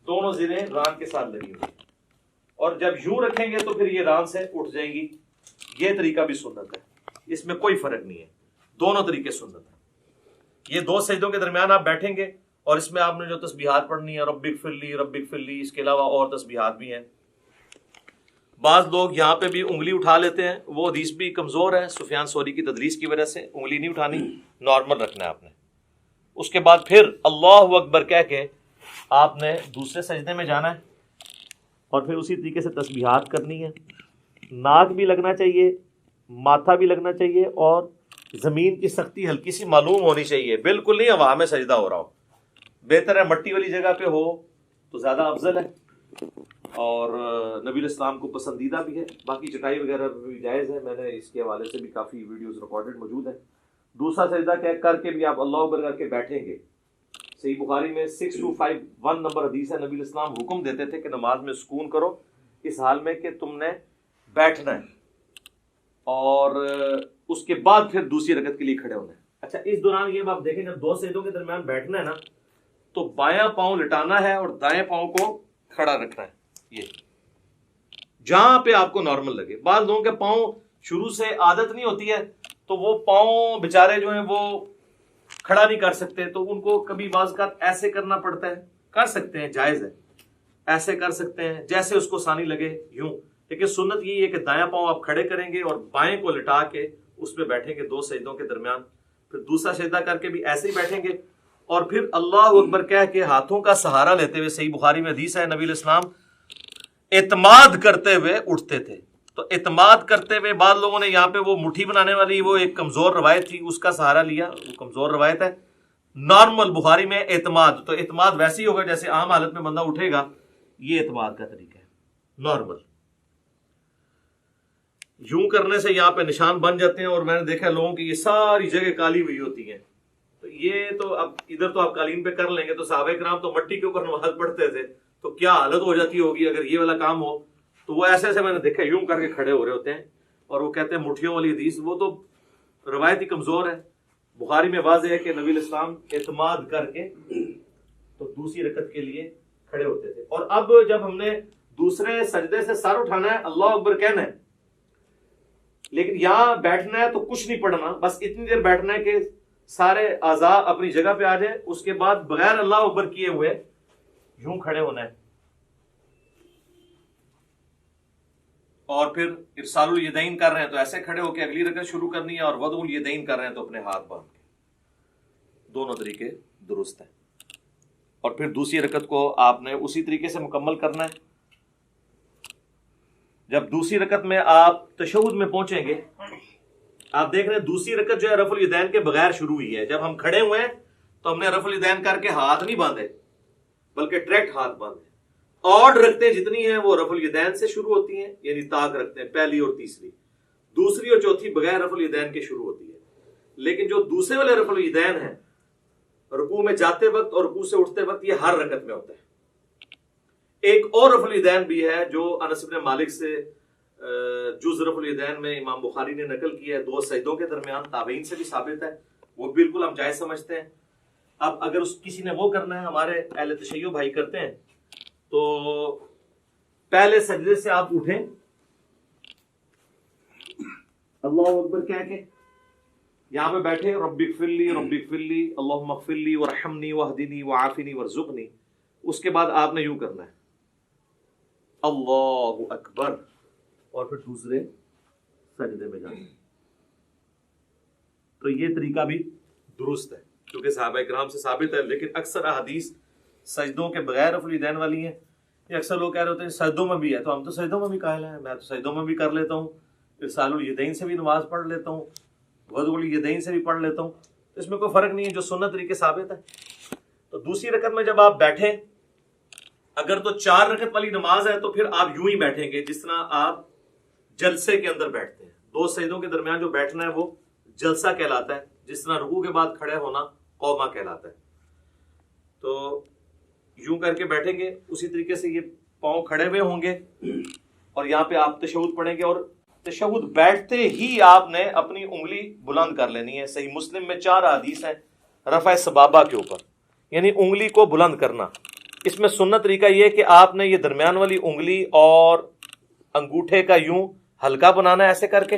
دونوں زریں ران کے ساتھ لگی ہوئی ہیں، اور جب یوں رکھیں گے تو پھر یہ ران سے اٹھ جائیں گی. یہ طریقہ بھی سنت ہے، اس میں کوئی فرق نہیں ہے، دونوں طریقے سنت ہیں. یہ دو سجدوں کے درمیان آپ بیٹھیں گے اور اس میں آپ نے جو تسبیحات پڑھنی ہے رب اغفر لی رب اغفر لی، اس کے علاوہ اور تسبیحات بھی ہیں. بعض لوگ یہاں پہ بھی انگلی اٹھا لیتے ہیں، وہ حدیث بھی کمزور ہے، سفیان ثوری کی تدلیس کی وجہ سے. انگلی نہیں اٹھانی، نارمل رکھنا ہے آپ نے. اس کے بعد پھر اللہ اکبر کہہ کے آپ نے دوسرے سجدے میں جانا ہے اور پھر اسی طریقے سے تسبیحات کرنی ہے. ناک بھی لگنا چاہیے، ماتھا بھی لگنا چاہیے، اور زمین کی سختی ہلکی سی معلوم ہونی چاہیے. بالکل نہیں ہوا میں سجدہ ہو رہا ہو، بہتر ہے مٹی والی جگہ پہ ہو تو زیادہ افضل ہے اور نبی الاسلام کو پسندیدہ بھی ہے. باقی چٹائی وغیرہ بھی جائز ہے، میں نے اس کے حوالے سے بھی کافی ویڈیوز ریکارڈڈ موجود ہیں. دوسرا سجدہ کر کے بھی آپ اللہ اکبر کر کے بیٹھیں گے. صحیح بخاری میں 6251 نمبر حدیث ہے. نبی الاسلام حکم دیتے تھے کہ نماز میں سکون کرو اس حال میں کہ تم نے بیٹھنا ہے اور اس کے بعد پھر دوسری رکعت کے لیے کھڑے ہونا ہے. اچھا، اس دوران یہ آپ دیکھیں جب دو سجدوں کے درمیان بیٹھنا ہے نا تو بایاں پاؤں لٹانا ہے اور دائیں پاؤں کو کھڑا رکھنا ہے. یہ جہاں پہ آپ کو نارمل لگے. بعض لوگوں کے پاؤں شروع سے عادت نہیں ہوتی ہے تو وہ پاؤں بےچارے جو ہیں وہ کھڑا نہیں کر سکتے، تو ان کو کبھی بعض کا ایسے کرنا پڑتا ہے. کر سکتے ہیں، جائز ہے، ایسے کر سکتے ہیں جیسے اس کو آسانی لگے یوں. لیکن سنت یہ ہے کہ دایاں پاؤں آپ کھڑے کریں گے اور بائیں کو لٹا کے اس پہ بیٹھیں گے دو سجدوں کے درمیان. پھر دوسرا سجدہ کر کے بھی ایسے ہی بیٹھیں گے اور پھر اللہ اکبر کہہ کے ہاتھوں کا سہارا لیتے ہوئے. صحیح بخاری میں حدیث ہے نبی علیہ السلام اعتماد کرتے ہوئے اٹھتے تھے. تو اعتماد کرتے ہوئے بعض لوگوں نے یہاں پہ وہ مٹھی بنانے والی وہ ایک کمزور روایت تھی، اس کا سہارا لیا. وہ کمزور روایت ہے. نارمل بخاری میں اعتماد، تو اعتماد ویسے ہی ہوگا جیسے عام حالت میں بندہ اٹھے گا. یہ اعتماد کا طریقہ ہے نارمل. یوں کرنے سے یہاں پہ نشان بن جاتے ہیں اور میں نے دیکھا لوگوں کی یہ ساری جگہ کالی ہوئی ہوتی ہیں. تو یہ تو اب ادھر تو آپ قالین پہ کر لیں گے، تو صحابہ کرام تو مٹی کے اوپر نماز پڑھتے تھے، تو کیا حالت ہو جاتی ہوگی اگر یہ والا کام ہو. تو وہ ایسے ایسے میں نے دیکھا یوں کر کے کھڑے ہو رہے ہوتے ہیں اور وہ کہتے ہیں مٹھیوں والی حدیث. وہ تو روایت ہی کمزور ہے. بخاری میں واضح ہے کہ نبی علیہ السلام اعتماد کر کے تو دوسری رکعت کے لیے کھڑے ہوتے تھے. اور اب جب ہم نے دوسرے سجدے سے سر اٹھانا ہے اللہ اکبر کہنا ہے، لیکن یہاں بیٹھنا ہے تو کچھ نہیں پڑھنا، بس اتنی دیر بیٹھنا ہے کہ سارے اعضاء اپنی جگہ پہ آ جائے. اس کے بعد بغیر اللہ اکبر کیے ہوئے یوں کھڑے ہونا ہے اور پھر ارسال الیدین کر رہے ہیں تو ایسے کھڑے ہو کے اگلی رکعت شروع کرنی ہے، اور وضع الیدین کر رہے ہیں تو اپنے ہاتھ باندھ کے. دونوں طریقے درست ہیں. اور پھر دوسری رکعت کو آپ نے اسی طریقے سے مکمل کرنا ہے. جب دوسری رکعت میں آپ تشہد میں پہنچیں گے، آپ دیکھ رہے ہیں دوسری رکعت جو ہے رفع الیدین کے بغیر شروع ہوئی ہے. جب ہم کھڑے ہوئے ہیں تو ہم نے رفع الیدین کر کے ہاتھ نہیں باندھے بلکہ ڈائریکٹ ہاتھ باندھے. اور رکھتے جتنی ہیں وہ رفع الیدین سے شروع ہوتی ہیں، یعنی طاق رکھتے ہیں پہلی اور تیسری. دوسری اور چوتھی بغیر رفع الیدین کے شروع ہوتی ہے. لیکن جو دوسرے والے رفع الیدین ہیں رکوع میں جاتے وقت اور رکوع سے اٹھتے وقت، یہ ہر رکعت میں ہوتا ہے. ایک اور رفع الیدین بھی ہے جو انس بن مالک سے جز رفع الیدین میں امام بخاری نے نقل کیا ہے دو سجدوں کے درمیان. تابعین سے بھی ثابت ہے، وہ بالکل ہم جائز سمجھتے ہیں. اب اگر کسی نے وہ کرنا ہے، ہمارے اہل تشیع بھائی کرتے ہیں، تو پہلے سجدے سے آپ اٹھیں اللہ اکبر کہہ کے یہاں پہ بیٹھے رب اغفر لی رب اغفر لی اللہم اغفر لی وارحمنی واہدنی وعافنی وارزقنی. اس کے بعد آپ نے یوں کرنا ہے اللہ اکبر اور پھر دوسرے سجدے میں جانا. تو یہ طریقہ بھی درست ہے کیونکہ صحابہ کرام سے ثابت ہے. لیکن اکثر احادیث سجدوں کے بغیر رفع الیدین والی ہیں. یہ اکثر لوگ کہہ رہے ہوتے ہیں سجدوں میں بھی ہے، تو ہم تو سجدوں میں بھی قائل ہیں، میں تو سجدوں میں بھی کر لیتا ہوں، ارسال الیدین سے بھی نماز پڑھ لیتا ہوں، وضع الیدین سے بھی پڑھ لیتا ہوں. اس میں کوئی فرق نہیں ہے، جو سنت طریقے ثابت ہے. تو دوسری رکعت میں جب آپ بیٹھیں، اگر تو 4 رکعت والی نماز ہے تو پھر آپ یوں ہی بیٹھیں گے جس طرح آپ جلسے کے اندر بیٹھتے ہیں. دو سجدوں کے درمیان جو بیٹھنا ہے وہ جلسہ کہلاتا ہے، جس طرح رکوع کے بعد کھڑے ہونا قومہ کہلاتا ہے. تو یوں کر کے بیٹھیں گے، اسی طریقے سے یہ پاؤں کھڑے ہوئے ہوں گے اور یہاں پہ آپ تشہد پڑھیں گے. اور تشہد بیٹھتے ہی آپ نے اپنی انگلی بلند کر لینی ہے. صحیح مسلم میں 4 حدیث ہیں رفع سبابہ کے اوپر، یعنی انگلی کو بلند کرنا. اس میں سنت طریقہ یہ ہے کہ آپ نے یہ درمیان والی انگلی اور انگوٹھے کا یوں ہلکا بنانا ہے ایسے کر کے.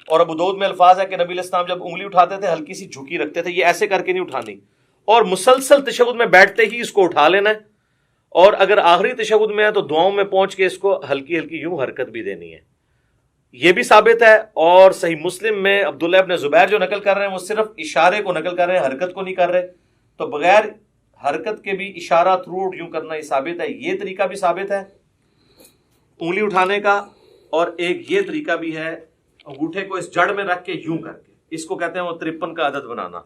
اور ابو داؤد میں الفاظ ہے کہ نبی علیہ السلام جب انگلی اٹھاتے تھے ہلکی سی جھکی رکھتے تھے، یہ ایسے کر کے نہیں اٹھانی. اور مسلسل تشہد میں بیٹھتے ہی اس کو اٹھا لینا ہے. اور اگر آخری تشہد میں ہے تو دعاؤں میں پہنچ کے اس کو ہلکی ہلکی یوں حرکت بھی دینی ہے. یہ بھی ثابت ہے. اور صحیح مسلم میں عبداللہ ابن زبیر جو نقل کر رہے ہیں وہ صرف اشارے کو نقل کر رہے ہیں، حرکت کو نہیں کر رہے. تو بغیر حرکت کے بھی اشارہ تھروٹ یوں کرنا یہ ثابت ہے. یہ طریقہ بھی ثابت ہے انگلی اٹھانے کا. اور ایک یہ طریقہ بھی ہے انگوٹھے کو اس جڑ میں رکھ کے یوں کر کے، اس کو کہتے ہیں وہ 53 کا عدد بنانا.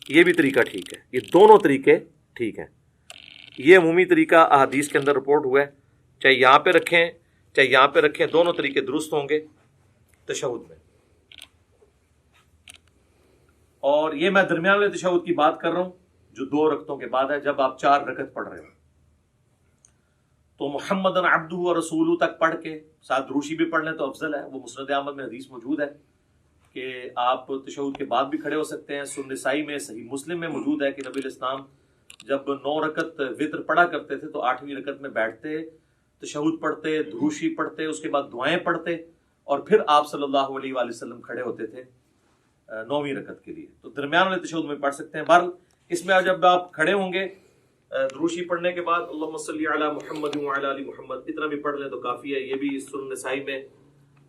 یہ بھی طریقہ ٹھیک ہے. یہ دونوں طریقے ٹھیک ہیں. یہ عمومی طریقہ احادیث کے اندر رپورٹ ہوا ہے، چاہے یہاں پہ رکھیں چاہے یہاں پہ رکھیں، دونوں طریقے درست ہوں گے تشہد میں۔ اور یہ میں درمیان والے تشہد کی بات کر رہا ہوں جو 2 رکعتوں کے بعد ہے، جب آپ 4 رکعت پڑھ رہے ہو تو محمد عبدہ و رسولہ تک پڑھ کے ساتھ دروشی بھی پڑھ لیں تو افضل ہے۔ وہ مسند احمد میں حدیث موجود ہے کہ آپ تشہد کے بعد بھی کھڑے ہو سکتے ہیں۔ سنن نسائی میں، صحیح مسلم میں موجود ہے کہ نبی علیہ السلام جب 9 رکعت وتر پڑھا کرتے تھے تو 8ویں رکعت میں بیٹھتے، تشہد پڑھتے، دروشی پڑھتے، اس کے بعد دعائیں پڑھتے، اور پھر آپ صلی اللہ علیہ وآلہ وسلم کھڑے ہوتے تھے 9ویں رکعت کے لیے۔ تو درمیان والے تشہد میں پڑھ سکتے ہیں۔ بہرحال اس میں جب آپ کھڑے ہوں گے دروشی پڑھنے کے بعد اللہم صلی علی محمد وعلی آل محمد اتنا بھی پڑھ لیں تو کافی ہے۔ یہ بھی سنن نسائی میں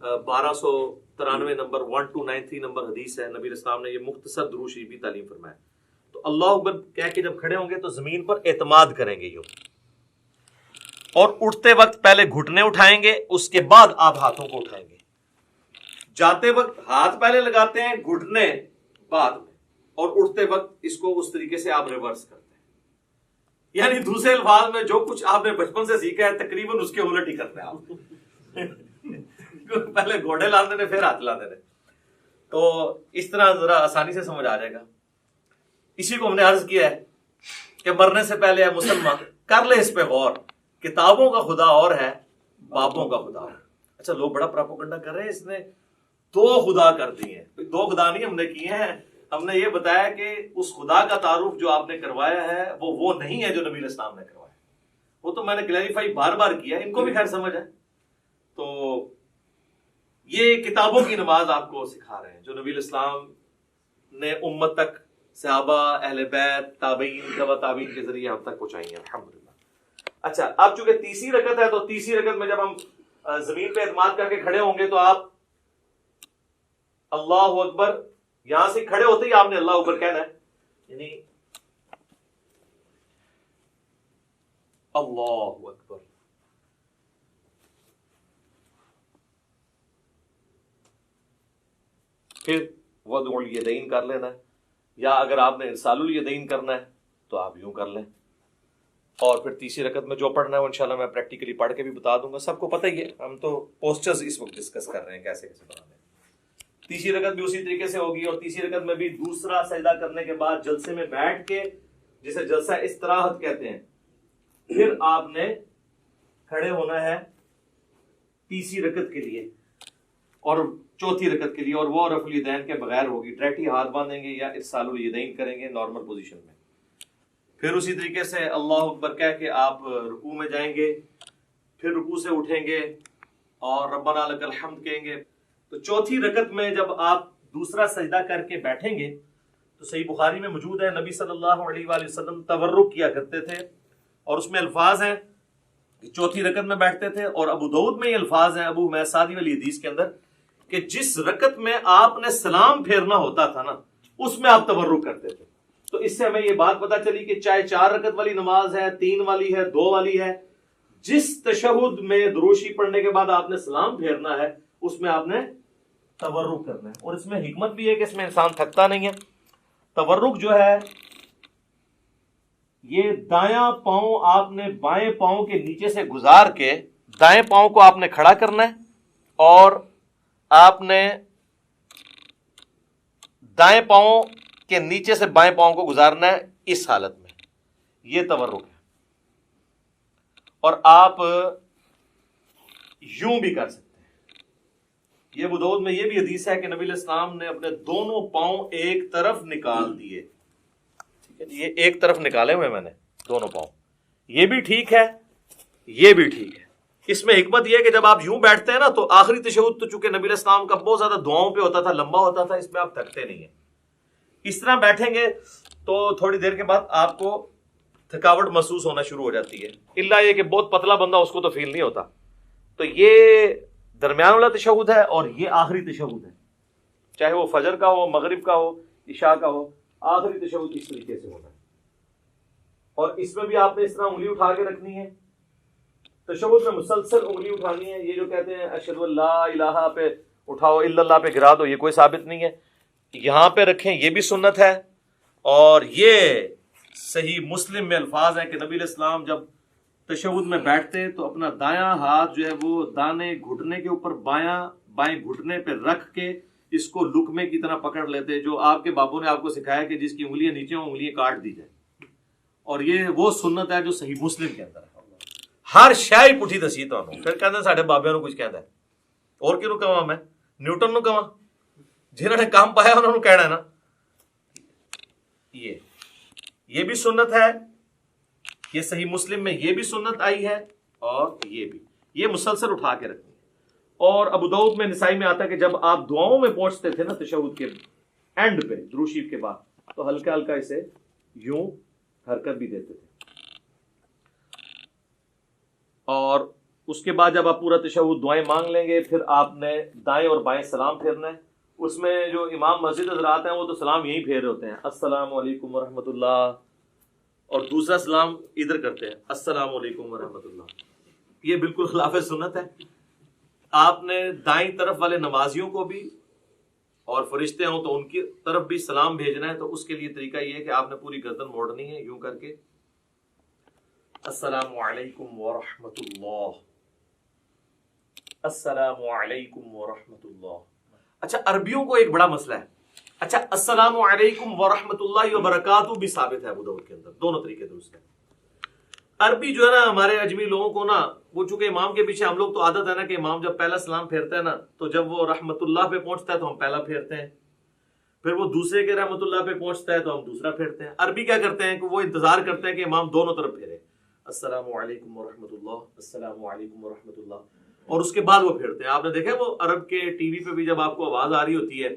1293 نمبر 1293 نمبر حدیث ہے، نبی اسلام نے یہ مختصر دروشی بھی تعلیم فرمایا۔ تو اللہ اکبر کہہ کے جب کھڑے ہوں گے تو زمین پر اعتماد کریں گے یوں، اور اٹھتے وقت پہلے گھٹنے اٹھائیں گے، اس کے بعد آپ ہاتھوں کو اٹھائیں گے۔ جاتے وقت ہاتھ پہلے لگاتے ہیں، گھٹنے بعد میں، اور اٹھتے وقت اس کو اس طریقے سے آپ ریورس کرتے ہیں۔ یعنی دوسرے الفاظ میں جو کچھ آپ نے بچپن سے سیکھا ہے تقریباً اس کے الٹ ہی کرتے ہیں آپ۔ پہلے گھوڑے لاندے نے پھر ہاتھ لاندے نے، تو اس طرح ذرا آسانی سے سمجھ آ جائے گا۔ اسی کو ہم نے عرض کیا ہے کہ مرنے سے پہلے ہے مسلمان کر لے اس پہ غور، کتابوں کا خدا اور ہے، بابوں کا خدا اور ہے۔ اچھا لوگ بڑا پراپوگنڈا کر رہے ہیں، اس نے 2 خدا کر دیے ہیں۔ 2 خدا نہیں ہم نے کیے ہیں، ہم نے یہ بتایا کہ اس خدا کا تعارف جو آپ نے کروایا ہے وہ نہیں ہے جو نبی علیہ السلام نے کروایا۔ وہ تو میں نے کلیریفائی بار بار کیا، ان کو بھی خیر سمجھ ہے۔ تو یہ کتابوں کی نماز آپ کو سکھا رہے ہیں جو نبی علیہ السلام نے امت تک، صحابہ، اہل بیت، تابعین، تبع تابعین کے ذریعے ہم تک پہنچائی ہیں الحمدللہ۔ اچھا اب چونکہ تیسری رکعت ہے تو تیسری رکعت میں جب ہم زمین پہ اعتماد کر کے کھڑے ہوں گے تو آپ اللہ اکبر، یہاں سے کھڑے ہوتے ہی آپ نے اللہ اکبر کہنا ہے، یعنی اللہ اکبر۔ پھر وضع الیدین کر لینا ہے، یا اگر آپ نے ارسال الیدین کرنا ہے تو آپ یوں کر لیں۔ اور پھر تیسری رکعت میں جو پڑھنا ہے وہ انشاءاللہ میں پریکٹیکلی پڑھ کے بھی بتا دوں گا، سب کو پتہ ہی ہے، ہم تو پوسچرز اس وقت ڈسکس کر رہے ہیں کیسے کیسے بنانے ہیں۔ تیسری رکعت بھی اسی طریقے سے ہوگی، اور تیسری رکعت میں بھی دوسرا سجدہ کرنے کے بعد جلسے میں بیٹھ کے، جسے جلسہ استراحت کہتے ہیں، پھر آپ نے کھڑے ہونا ہے تیسری رکعت کے لیے اور چوتھی رکعت کے لیے، اور وہ رفع الیدین کے بغیر ہوگی، ڈائریکٹ ہاتھ باندھیں گے یا ارسال الیدین کریں گے نارمل پوزیشن میں۔ پھر اسی طریقے سے اللہ اکبر کہہ کے آپ رکوع میں جائیں گے، پھر رکوع سے اٹھیں گے اور ربنا لک الحمد کہیں گے۔ تو چوتھی رکعت میں جب آپ دوسرا سجدہ کر کے بیٹھیں گے تو صحیح بخاری میں موجود ہے نبی صلی اللہ علیہ وآلہ وسلم تورک کیا کرتے تھے، اور اس میں الفاظ ہیں کہ چوتھی رکعت میں بیٹھتے تھے، اور ابو داؤد میں یہ الفاظ ہیں ابو حمید سعدی والی حدیث کے اندر کہ جس رکعت میں آپ نے سلام پھیرنا ہوتا تھا نا اس میں آپ تورک کرتے تھے۔ تو اس سے ہمیں یہ بات پتہ چلی کہ چاہے 4 رکعت والی نماز ہے، 3 والی ہے، 2 والی ہے، جس تشہد میں دروشی پڑھنے کے بعد آپ نے سلام پھیرنا ہے اس میں آپ نے تورک کرنا ہے۔ اور اس میں حکمت بھی ہے کہ اس میں انسان تھکتا نہیں ہے۔ تورک جو ہے یہ دایاں پاؤں آپ نے بائیں پاؤں کے نیچے سے گزار کے دائیں پاؤں کو آپ نے کھڑا کرنا ہے، اور آپ نے دائیں پاؤں کے نیچے سے بائیں پاؤں کو گزارنا ہے اس حالت میں، یہ تورک ہے۔ اور آپ یوں بھی کر سکتے ہیں۔ یہ ابو داؤد میں یہ بھی حدیث ہے کہ نبی علیہ السلام نے اپنے دونوں پاؤں ایک طرف نکال دیے، ٹھیک ہے، یہ ایک طرف نکالے ہوئے میں نے دونوں پاؤں، یہ بھی ٹھیک ہے، یہ بھی ٹھیک ہے۔ اس میں حکمت یہ ہے کہ جب آپ یوں بیٹھتے ہیں نا تو آخری تشہد تو چونکہ نبی علیہ السلام کا بہت زیادہ دعاؤں پہ ہوتا تھا، لمبا ہوتا تھا، اس میں آپ تھکتے نہیں ہیں۔ اس طرح بیٹھیں گے تو تھوڑی دیر کے بعد آپ کو تھکاوٹ محسوس ہونا شروع ہو جاتی ہے، الا یہ کہ بہت پتلا بندہ اس کو تو فیل نہیں ہوتا۔ تو یہ درمیان والا تشہد ہے اور یہ آخری تشہد ہے، چاہے وہ فجر کا ہو، مغرب کا ہو، عشاء کا ہو، آخری تشہد اس طریقے سے ہونا ہے۔ اور اس میں بھی آپ نے اس طرح انگلی اٹھا کے رکھنی ہے، تشہد میں مسلسل انگلی اٹھانی ہے۔ یہ جو کہتے ہیں اشہد ان لا الہ پہ اٹھاؤ، الا اللہ پہ گرا دو، یہ کوئی ثابت نہیں ہے۔ یہاں پہ رکھیں، یہ بھی سنت ہے، اور یہ صحیح مسلم میں الفاظ ہیں کہ نبی علیہ السلام جب تشہد میں بیٹھتے تو اپنا دایاں ہاتھ جو ہے وہ دانے گھٹنے کے اوپر بائیں گھٹنے پہ رکھ کے اس کو لقمے کی طرح پکڑ لیتے، جو آپ کے بابوں نے آپ کو سکھایا کہ جس کی انگلیاں نیچے ہوں انگلیاں کاٹ دی جائے، اور یہ وہ سنت ہے جو صحیح مسلم کے اندر ہے۔ ہر شے پٹھی دسی تانوں، پھر کہندے ساڈے بابیاں نوں کچھ کہندا ہے، اور کینوں کہواں میں نیوٹن نوں کہواں، جنہاں نے کام پایا انہاں نوں کہنا ہے نا۔ یہ بھی سنت ہے، یہ صحیح مسلم میں یہ بھی سنت آئی ہے، اور یہ بھی، یہ مسلسل اٹھا کے رکھنی ہے۔ اور ابو داؤد میں، نسائی میں آتا ہے کہ جب آپ دعاؤں میں پہنچتے تھے نا تشہد کے اینڈ پہ درود شریف کے بعد، تو ہلکا ہلکا اسے یوں حرکت بھی دیتے تھے، اور اس کے بعد جب آپ پورا تشہد دعائیں مانگ لیں گے، پھر آپ نے دائیں اور بائیں سلام پھیرنا ہے۔ اس میں جو امام مسجد حضرات ہیں وہ تو سلام یہی پھیر رہے ہوتے ہیں، السلام علیکم ورحمۃ اللہ، اور دوسرا سلام ادھر کرتے ہیں، السلام علیکم ورحمۃ اللہ۔ یہ بالکل خلاف سنت ہے۔ آپ نے دائیں طرف والے نمازیوں کو بھی، اور فرشتے ہوں تو ان کی طرف بھی سلام بھیجنا ہے، تو اس کے لیے طریقہ یہ ہے کہ آپ نے پوری گردن موڑنی ہے یوں کر کے، السلام علیکم ورحمۃ اللہ، السلام علیکم ورحمۃ اللہ۔ اچھا، عربیوں کو ایک بڑا مسئلہ ہے۔ اچھا، السلام علیکم ورحمۃ اللہ وبرکاتہ بھی ثابت ہے ابو داؤد کے اندر، دونوں طریقے درست ہیں۔ عربی جو ہے نا ہمارے اجمی لوگوں کو نا، وہ چونکہ امام کے پیچھے ہم لوگ تو عادت ہے نا کہ امام جب پہلا سلام پھیرتا ہے نا، تو جب وہ رحمت اللہ پہ پہنچتا ہے تو ہم پہلا پھیرتے ہیں، پھر وہ دوسرے کے رحمت اللہ پہ پہنچتا ہے تو ہم دوسرا پھیرتے ہیں۔ عربی کیا کرتے ہیں کہ وہ انتظار کرتے ہیں کہ امام دونوں طرف پھیرے، السلام علیکم ورحمۃ اللہ، السلام علیکم ورحمۃ اللہ، اور اس کے بعد وہ پھیرتے ہیں۔ آپ نے دیکھا وہ عرب کے ٹی وی پہ بھی جب آپ کو آواز آ رہی ہوتی ہے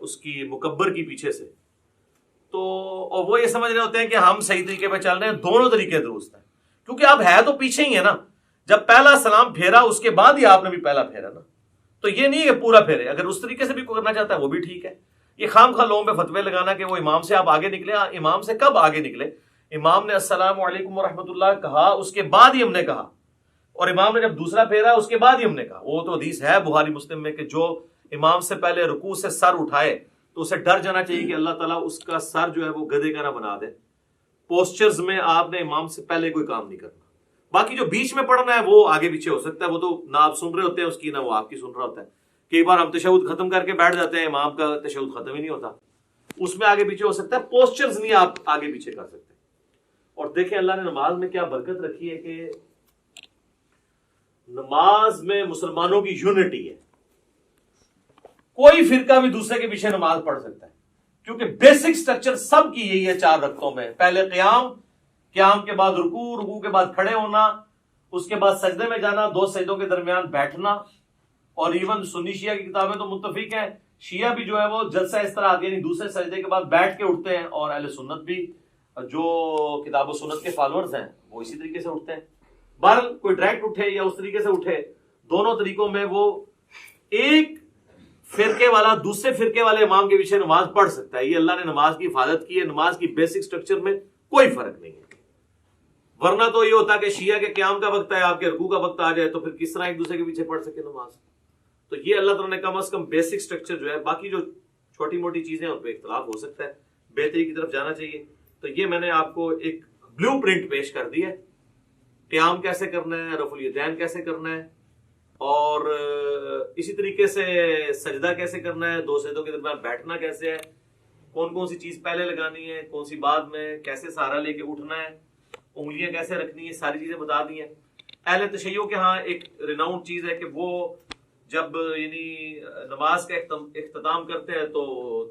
اس کی مکبر کی پیچھے سے، تو اور وہ یہ سمجھ رہے ہوتے ہیں کہ ہم صحیح طریقے پہ چل رہے ہیں، دونوں طریقے درست ہیں، کیونکہ آپ ہے تو پیچھے ہی ہے نا۔ جب پہلا سلام پھیرا اس کے بعد ہی آپ نے بھی پہلا پھیرا نا، تو یہ نہیں ہے کہ پورا پھیرے، اگر اس طریقے سے بھی کوئی کرنا چاہتا ہے وہ بھی ٹھیک ہے۔ یہ خام خواہ لوگوں پہ فتوے لگانا کہ وہ امام سے آپ آگے نکلے، امام سے کب آگے نکلے؟ امام نے السلام علیکم ورحمۃ اللہ کہا، اس کے بعد ہی ہم نے کہا، اور امام نے جب دوسرا پھیرا اس کے بعد ہی ہم نے کہا۔ وہ تو حدیث ہے بخاری مسلم میں کہ جو امام سے پہلے رکوع سے سر اٹھائے تو اسے ڈر جانا چاہیے کہ اللہ تعالیٰ اس کا سر جو ہے وہ گدھے کا نہ بنا دے۔ پوسچرز میں آپ نے امام سے پہلے کوئی کام نہیں کرنا، باقی جو بیچ میں پڑھنا ہے وہ آگے پیچھے ہو سکتا ہے، وہ تو نہ آپ سن رہے ہوتے ہیں اس کی، نہ وہ آپ کی سن رہا ہوتا ہے۔ کئی بار ہم تشہد ختم کر کے بیٹھ جاتے ہیں، امام کا تشہد ختم ہی نہیں ہوتا، اس میں آگے پیچھے ہو سکتا ہے، پوسچرز نہیں آپ آگے پیچھے کر سکتے۔ اور دیکھیں اللہ نے نماز میں کیا برکت رکھی ہے کہ نماز میں مسلمانوں کی یونٹی ہے، کوئی فرقہ بھی دوسرے کے پیچھے نماز پڑھ سکتا ہے، کیونکہ بیسک سٹرکچر سب کی یہی ہے 4 رکعتوں میں، پہلے قیام کے بعد رکوع، رکوع کے بعد کھڑے ہونا، اس کے بعد سجدے میں جانا، 2 سجدوں کے درمیان بیٹھنا۔ اور ایون سنی شیعہ کی کتابیں تو متفق ہیں، شیعہ بھی جو ہے وہ جلسہ اس طرح آتی ہے، یعنی دوسرے سجدے کے بعد بیٹھ کے اٹھتے ہیں، اور اہل سنت بھی جو کتاب و سنت کے فالوورز ہیں وہ اسی طریقے سے اٹھتے ہیں۔ بہرحال کوئی ڈائریکٹ اٹھے یا اس طریقے سے اٹھے، دونوں طریقوں میں وہ ایک فرقے والا دوسرے فرقے والے امام کے پیچھے نماز پڑھ سکتا ہے۔ یہ اللہ نے نماز کی حفاظت کی ہے، نماز کی بیسک سٹرکچر میں کوئی فرق نہیں ہے۔ ورنہ تو یہ ہوتا کہ شیعہ کے قیام کا وقت ہے، آپ کے رکوع کا وقت آ جائے، تو پھر کس طرح ایک دوسرے کے پیچھے پڑھ سکے نماز؟ تو یہ اللہ تعالیٰ نے کم از کم بیسک سٹرکچر جو ہے، باقی جو چھوٹی موٹی چیزیں ان پہ اختلاف ہو سکتا ہے، بہتری کی طرف جانا چاہیے۔ تو یہ میں نے آپ کو ایک بلیو پرنٹ پیش کر دی ہے، قیام کیسے کرنا ہے، رفع الیدین کیسے کرنا ہے، اور اسی طریقے سے سجدہ کیسے کرنا ہے، 2 سجدوں کے درمیان بیٹھنا کیسے ہے، کون کون سی چیز پہلے لگانی ہے، کون سی بعد میں، کیسے سہارا لے کے اٹھنا ہے، انگلیاں کیسے رکھنی ہے، ساری چیزیں بتا دی ہیں۔ اہل تشیع کے ہاں ایک ریناؤنڈ چیز ہے کہ وہ جب یعنی نماز کا اختتام کرتے ہیں تو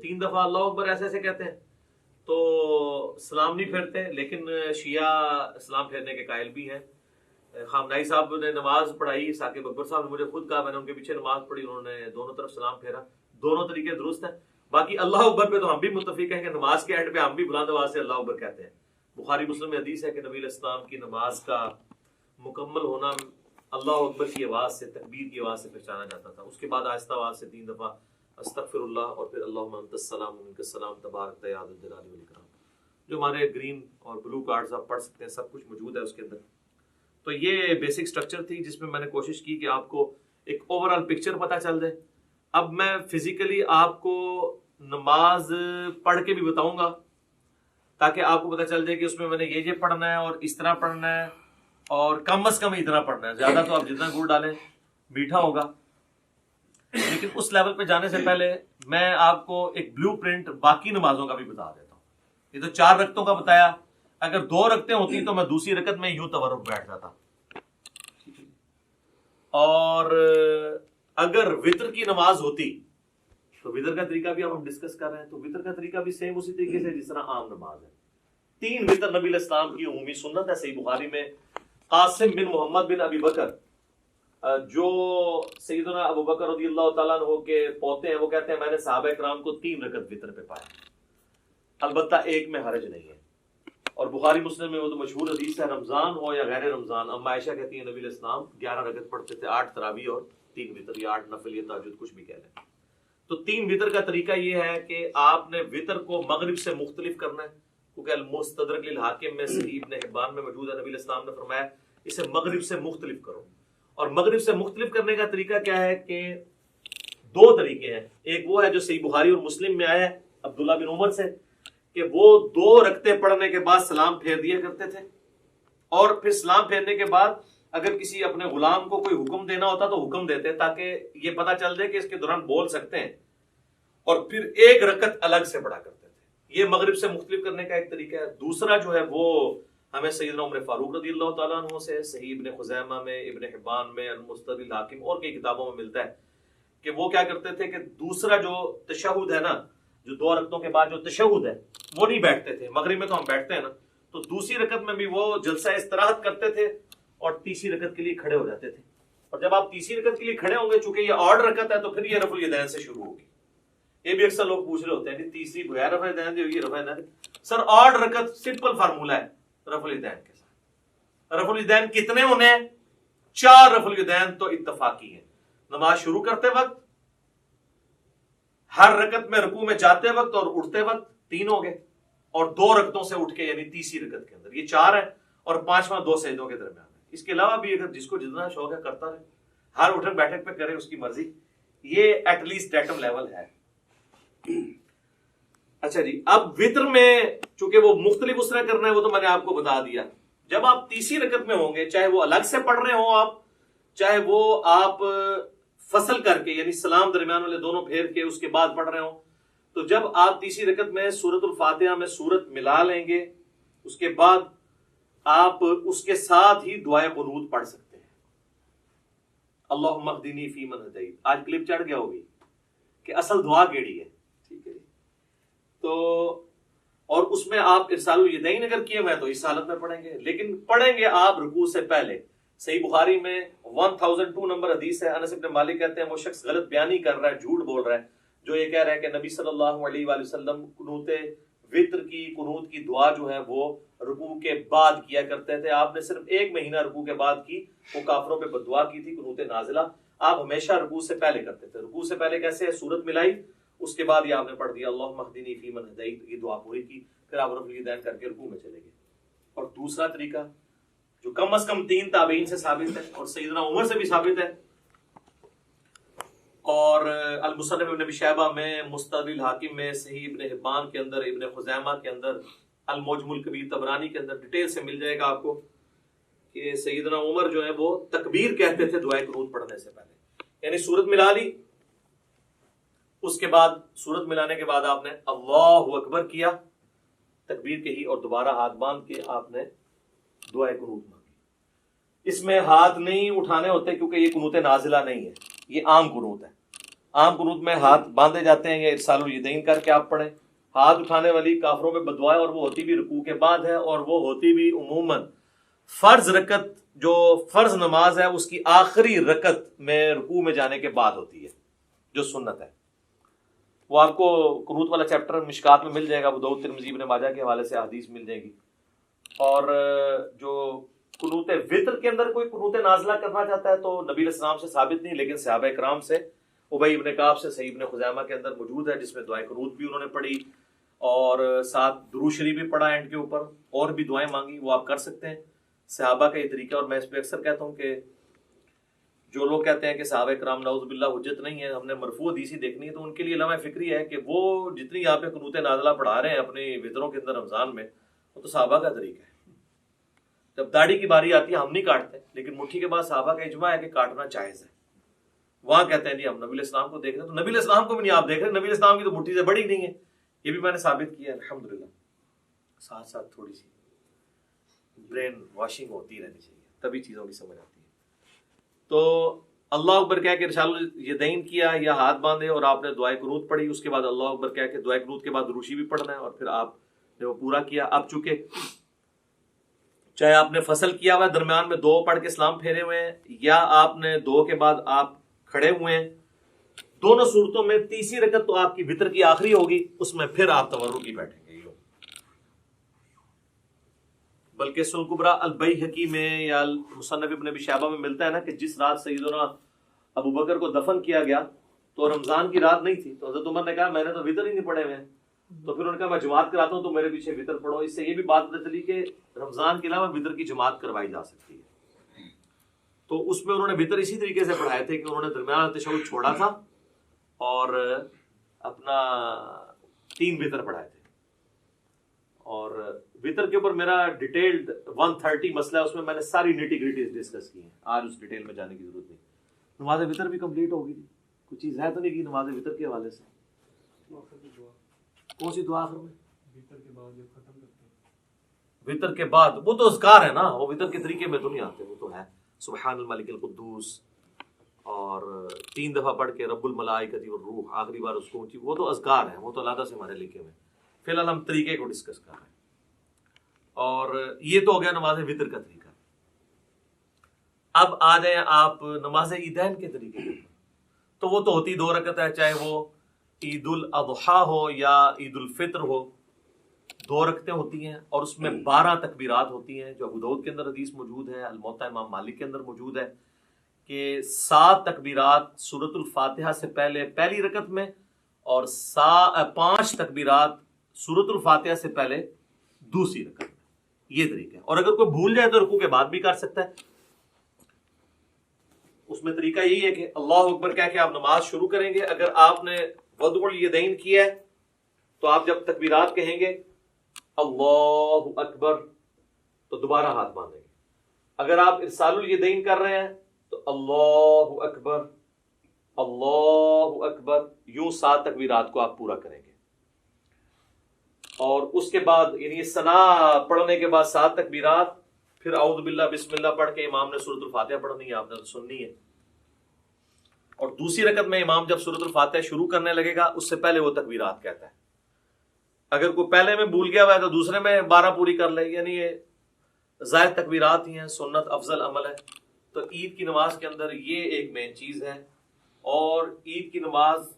3 دفعہ اللہ اکبر ایسے ایسے کہتے ہیں، تو سلام نہیں پھیرتے، لیکن شیعہ سلام پھیرنے کے قائل بھی ہیں۔ خامنائی صاحب نے نماز پڑھائی، ثاقب اکبر صاحب نے مجھے خود کہا، میں نے ان کے پیچھے نماز پڑھی، انہوں نے دونوں طرف سلام پھیرا، دونوں طریقے درست ہیں۔ باقی اللہ اکبر پہ تو ہم بھی متفق ہیں کہ نماز کے اینڈ پہ ہم بھی بلند آواز سے اللہ اکبر کہتے ہیں۔ بخاری مسلم میں حدیث ہے کہ نبی علیہ السلام کی نماز کا مکمل ہونا اللہ اکبر کی آواز سے، تکبیر کی آواز سے پہچانا جاتا تھا، اس کے بعد آہستہ آواز سے 3 دفعہ استغفر اللہ، اور پھر اللہم انت السلام منک السلام تبارک یا ذا الجلال والاکرام۔ جو ہمارے گرین اور بلو کارڈز آپ پڑھ سکتے ہیں، سب کچھ موجود ہے اس کے اندر۔ تو یہ بیسک سٹرکچر تھی جس میں نے کوشش کی کہ آپ کو ایک اوور آل پکچر پتہ چل جائے۔ اب میں فزیکلی آپ کو نماز پڑھ کے بھی بتاؤں گا، تاکہ آپ کو پتہ چل جائے کہ اس میں نے یہ پڑھنا ہے اور اس طرح پڑھنا ہے اور کم از کم اتنا پڑھنا ہے. زیادہ تو آپ جتنا گڑ ڈالیں میٹھا ہوگا. لیکن اس لیول پہ جانے سے پہلے میں آپ کو ایک بلو پرنٹ باقی نمازوں کا بھی بتا دیتا ہوں. یہ تو 4 رکعتوں کا بتایا, اگر 2 رکعتیں ہوتی تو میں دوسری رکعت میں یوں تورک بیٹھ جاتا. اور اگر وطر کی نماز ہوتی تو وطر کا طریقہ بھی ہم ڈسکس کر رہے ہیں, تو وطر کا طریقہ بھی سیم اسی طریقے سے جس طرح عام نماز ہے. 3 وطر نبی علیہ السلام کی عمومی سنت ہے. صحیح بخاری میں قاسم بن محمد بن ابی بکر جو سیدنا ابو بکر رضی اللہ تعالیٰ عنہ کے پوتے ہیں, وہ کہتے ہیں میں نے صحابہ کرام کو 3 رکعت وطر پہ پایا, البتہ ایک میں حرج نہیں ہے. اور بخاری مسلم میں وہ تو مشہور حدیث ہے, رمضان ہو یا غیر رمضان, اما عائشہ کہتی ہیں نبی علیہ السلام 11 رکعت پڑھتے تھے, 8 تراویح اور 3 وطر, یا 8 نفل یا تہجد, کچھ بھی کہہ لیں. تو 3 وطر کا طریقہ یہ ہے کہ آپ نے وطر کو مغرب سے مختلف کرنا ہے, کیونکہ المستدرک للحاکم میں صحیح ابن حبان میں موجود ہے, نبی علیہ السلام نے فرمایا اسے مغرب سے مختلف کرو. اور مغرب سے مختلف کرنے کا طریقہ کیا ہے کہ 2 طریقے ہیں. ایک وہ ہے جو صحیح بخاری اور مسلم میں آیا ہے عبداللہ بن عمر سے, کہ وہ 2 رکعتیں پڑھنے کے بعد سلام پھیر دیا کرتے تھے, اور پھر سلام پھیرنے کے بعد اگر کسی اپنے غلام کو کوئی حکم دینا ہوتا تو حکم دیتے تاکہ یہ پتہ چل جائے کہ اس کے دوران بول سکتے ہیں, اور پھر 1 رکعت الگ سے پڑھا کرتے تھے. یہ مغرب سے مختلف کرنے کا ایک طریقہ ہے. دوسرا جو ہے وہ ہمیں سیدنا عمر فاروق رضی اللہ تعالیٰ عنہ سے صحیح ابن خزیمہ میں, ابن حبان میں, المستدرک للحاکم اور کئی کتابوں میں ملتا ہے کہ وہ کیا کرتے تھے کہ دوسرا جو تشہد ہے نا, جو 2 رکعتوں کے بعد جو تشہد ہے وہ نہیں بیٹھتے تھے. مغرب میں تو ہم بیٹھتے ہیں نا, تو دوسری رکعت میں بھی وہ جلسہ استراحت کرتے تھے اور تیسری رکعت کے لیے کھڑے ہو جاتے تھے. اور جب آپ تیسری رکعت کے لیے کھڑے ہوں گے, چونکہ یہ آڈ رکعت ہے, تو پھر یہ رفع الیدین سے شروع ہوگی. یہ بھی اکثر لوگ پوچھ رہے ہوتے ہیں کہ تیسری بغیر رفع الیدین دی ہوگی, رفع الیدین. سر آڈ رکعت سمپل فارمولہ ہے رفع الیدین کے ساتھ. رفع الیدین کتنے ہونے ہیں؟ 4 رفع الیدین تو اتفاقی ہیں. نماز شروع کرتے وقت, ہر رکعت میں رکوع میں جاتے وقت اور اٹھتے وقت 3 ہو گئے, اور 2 رکعتوں سے اٹھ کے یعنی تیسری رکعت کے اندر یہ 4 ہے, اور 5واں 2 سجدوں کے درمیان ہے. اس کے علاوہ بھی اگر جس کو جتنا شوق ہے کرتا رہے, ہر اٹھک بیٹھک پہ کرے, اس کی مرضی. یہ ایٹ لیسٹ ڈیٹم لیول ہے. اچھا جی, اب وطر میں چونکہ وہ مختلف اس طرح کرنا ہے, وہ تو میں نے آپ کو بتا دیا. جب آپ تیسری رکعت میں ہوں گے, چاہے وہ الگ سے پڑھ رہے ہوں آپ, چاہے وہ آپ فصل کر کے یعنی سلام درمیان والے دونوں پھیر کے اس کے بعد پڑھ رہے ہوں, تو جب آپ تیسری رکعت میں سورۃ الفاتحہ میں سورت ملا لیں گے, اس کے بعد آپ اس کے ساتھ ہی دعائے قنوت پڑھ سکتے ہیں. اللہم اہدنی فیمن ہدیت. آج کلپ چڑھ گیا ہوگی کہ اصل دعا کیڑی ہے, ٹھیک ہے جی. تو اور اس میں آپ ارسال الیدین اگر کیے ہوئے تو اس حالت میں پڑھیں گے, لیکن پڑھیں گے آپ رکوع سے پہلے. صحیح بخاری میں 1002 نمبر حدیث ہے, انس بن مالک کہتے ہیں وہ شخص غلط بیانی کر رہا ہے, جھوٹ بول رہا ہے, جو یہ کہہ رہا ہے کہ نبی صلی اللہ علیہ وآلہ وسلم قنوت وطر کی قنوت کی دعا جو ہے وہ رکوع کے بعد کیا کرتے تھے. آپ نے صرف 1 مہینہ رکوع کے بعد کی, وہ کافروں پہ بد دعا کی تھی, قنوت نازلہ. آپ ہمیشہ رکوع سے پہلے کرتے تھے. رکوع سے پہلے کیسے ہے, سورت ملائی, اس کے بعد یہ آپ نے پڑھ دیا اللہم اہدنی فیمن ہدیت, یہ دعا پوری کی, پھر آپ رفع الیدین کر کے رکوع میں چلے گئے. اور دوسرا طریقہ جو کم از کم 3 تابعین سے ثابت ہے اور سیدنا عمر سے بھی ثابت ہے, اور المصنف ابن ابی شیبہ میں, مستدرک الحاکم میں, صحیح ابن حبان کے اندر, ابن خزیمہ کے اندر, المعجم الکبیر طبرانی کے اندر ڈیٹیل سے مل جائے گا آپ کو کہ سیدنا عمر جو ہے وہ تکبیر کہتے تھے دعائے قنوت پڑھنے سے پہلے. یعنی سورت ملا لی, اس کے بعد سورت ملانے کے بعد آپ نے اللہ اکبر کیا, تکبیر کہی, اور دوبارہ ہاتھ باندھ کے آپ نے دعائے قنوت مانگی. اس میں ہاتھ نہیں اٹھانے ہوتے کیونکہ یہ قنوت نازلہ نہیں ہے, یہ عام قنوت ہے. عام قنوت میں ہاتھ باندھے جاتے ہیں, یا ارسال الیدین کر کے آپ پڑھیں. ہاتھ اٹھانے والی کافروں میں بد دعا ہے, اور وہ ہوتی بھی رکوع کے بعد ہے, اور وہ ہوتی بھی عموماً فرض رکعت جو فرض نماز ہے اس کی آخری رکعت میں رکوع میں جانے کے بعد ہوتی ہے, جو سنت ہے. وہ آپ کو قنوت والا چیپٹر مشکات میں مل جائے گا, ابو داؤد ترمذی ابن ماجہ کے حوالے سے حدیث مل جائے گی. اور جو قنوت وطر کے اندر کوئی قنوت نازلہ کرنا چاہتا ہے تو نبی علیہ السلام سے ثابت نہیں, لیکن صحابہ کرام سے, ابی ابن کعب سے صحیح ابن خزیمہ کے اندر موجود ہے, جس میں دعائے قنوت بھی انہوں نے پڑھی اور ساتھ درود شریف بھی پڑھا اینڈ کے اوپر, اور بھی دعائیں مانگی, وہ آپ کر سکتے ہیں. صحابہ کا یہ طریقہ, اور میں اس پہ اکثر کہتا ہوں کہ جو لوگ کہتے ہیں کہ صحابہ کرام نعوذ باللہ حجت نہیں ہے، ہم نے مرفوع حدیثی دیکھنی ہے، تو ان کے لیے لمحہ فکری ہے کہ وہ جتنی یہاں پہ قنوت نازلہ پڑھا رہے ہیں اپنے وطروں کے اندر رمضان میں، وہ تو صحابہ کا طریقہ ہے۔ جب داڑھی کی باری آتی ہے ہم نہیں کاٹتے، لیکن مٹھی کے بعد صحابہ کا اجماع ہے کہ کاٹنا جائز ہے۔ وہاں کہتے ہیں جی ہم نبی علیہ السلام کو دیکھ رہے ہیں، تو نبی علیہ السلام کو بھی نہیں آپ دیکھ رہے، نبی علیہ السلام کی تو مٹھی سے بڑی نہیں ہے، یہ بھی میں نے ثابت کیا ہے الحمدللہ۔ ساتھ ساتھ تھوڑی سی برین واشنگ ہوتی رہنی چاہیے، تبھی چیزوں کی سمجھ آتی ہے۔ تو اللہ اکبر کہہ کے ارسال الیدین کیا یا ہاتھ باندھے اور آپ نے دعائے قنوت پڑھی، اس کے بعد اللہ اکبر کہہ کے دعائے قنوت کے بعد روشی بھی پڑھنا ہے، اور پھر آپ نے وہ پورا کیا۔ اب چونکہ چاہے آپ نے فصل کیا ہوا ہے، درمیان میں 2 پڑھ کے سلام پھیرے ہوئے ہیں، یا آپ نے 2 کے بعد آپ کھڑے ہوئے ہیں، دونوں صورتوں میں تیسری رکعت تو آپ کی وتر کی آخری ہوگی، اس میں پھر آپ تورکی بیٹھیں گے۔ بلکہ سنن کبریٰ البیہقی میں یا مصنف ابن ابی شیبہ میں ملتا ہے نا کہ جس رات سیدنا ابو بکر کو دفن کیا گیا تو رمضان کی رات نہیں تھی، تو حضرت عمر نے کہا میں نے تو وتر ہی نہیں پڑھے ہوئے ہیں، تو پھر انہوں نے کہا میں جماعت کراتا ہوں تو میرے پیچھے وتر پڑھو۔ اس سے یہ بھی بات پتہ چلی کہ رمضان کے علاوہ وتر کی جماعت کروائی جا سکتی ہے۔ تو اس میں انہوں نے وتر اسی طریقے سے پڑھائے تھے کہ انہوں نے درمیان تشہد چھوڑا تھا اور اپنا 3 وتر پڑھائے تھے۔ اور وتر کے اوپر میرا ڈیٹیلڈ 130 مسئلہ ہے، اس میں میں نے ساری نیٹی گریٹیز ڈسکس کی ہیں، آج اس ڈیٹیل میں جانے کی ضرورت نہیں۔ نماز وتر بھی کمپلیٹ ہوگی، کوئی چیز ہے تو نہیں کی نماز وتر کے حوالے سے؟ کون سی دعا آخر میں؟ وتر کے بعد جب ختم کرتے ہیں، وتر کے بعد وہ تو اذکار ہے نا، وہ وتر کے طریقے میں تو نہیں آتے، وہ تو ہے سبحان الملک القدوس اور 3 دفعہ پڑھ کے رب الملائکۃ والروح، آخری بار اس کو اونچی، وہ تو اذکار ہیں، وہ تو علیحدہ سے ہمارے لکھے ہوئے ہیں۔ فی الحال ہم طریقے کو ڈسکس کر رہے ہیں، اور یہ تو ہو گیا نماز وتر کا طریقہ۔ اب آ جائیں آپ نماز عیدین کے طریقے کے اوپر، تو وہ تو ہوتی 2 رکعت ہے، چاہے وہ عید الاضحیٰ ہو یا عید الفطر ہو، 2 رکعتیں ہوتی ہیں، اور اس میں 12 تکبیرات ہوتی ہیں، جو ابو داؤد کے اندر حدیث موجود ہے، الموطا امام مالک کے اندر موجود ہے کہ 7 تکبیرات سورۃ الفاتحہ سے پہلے پہلی رکعت میں، اور 5 تکبیرات سورۃ الفاتحہ سے پہلے دوسری رکعت میں۔ یہ طریقہ ہے، اور اگر کوئی بھول جائے تو رکوع کے بعد بھی کر سکتا ہے۔ اس میں طریقہ یہی ہے کہ اللہ اکبر کہہ کے آپ نماز شروع کریں گے۔ اگر آپ نے وضع الیدین کیا ہے تو آپ جب تکبیرات کہیں گے اللہ اکبر تو دوبارہ ہاتھ باندھیں گے۔ اگر آپ ارسال الیدین کر رہے ہیں تو اللہ اکبر اللہ اکبر، یوں 7 تکبیرات کو آپ پورا کریں گے، اور اس کے بعد یعنی ثنا پڑھنے کے بعد 7 تکبیرات، پھر اعوذ باللہ بسم اللہ پڑھ کے امام نے سورۃ الفاتحہ پڑھنی ہے، آپ نے سننی ہے۔ اور دوسری رکعت میں امام جب سورۃ الفاتحہ شروع کرنے لگے گا اس سے پہلے وہ تکبیرات کہتا ہے۔ اگر کوئی پہلے میں بھول گیا ہوا ہے تو دوسرے میں 12 پوری کر لے، یعنی یہ زائد تکبیرات ہی ہیں، سنت افضل عمل ہے۔ تو عید کی نماز کے اندر یہ ایک مین چیز ہے، اور عید کی نماز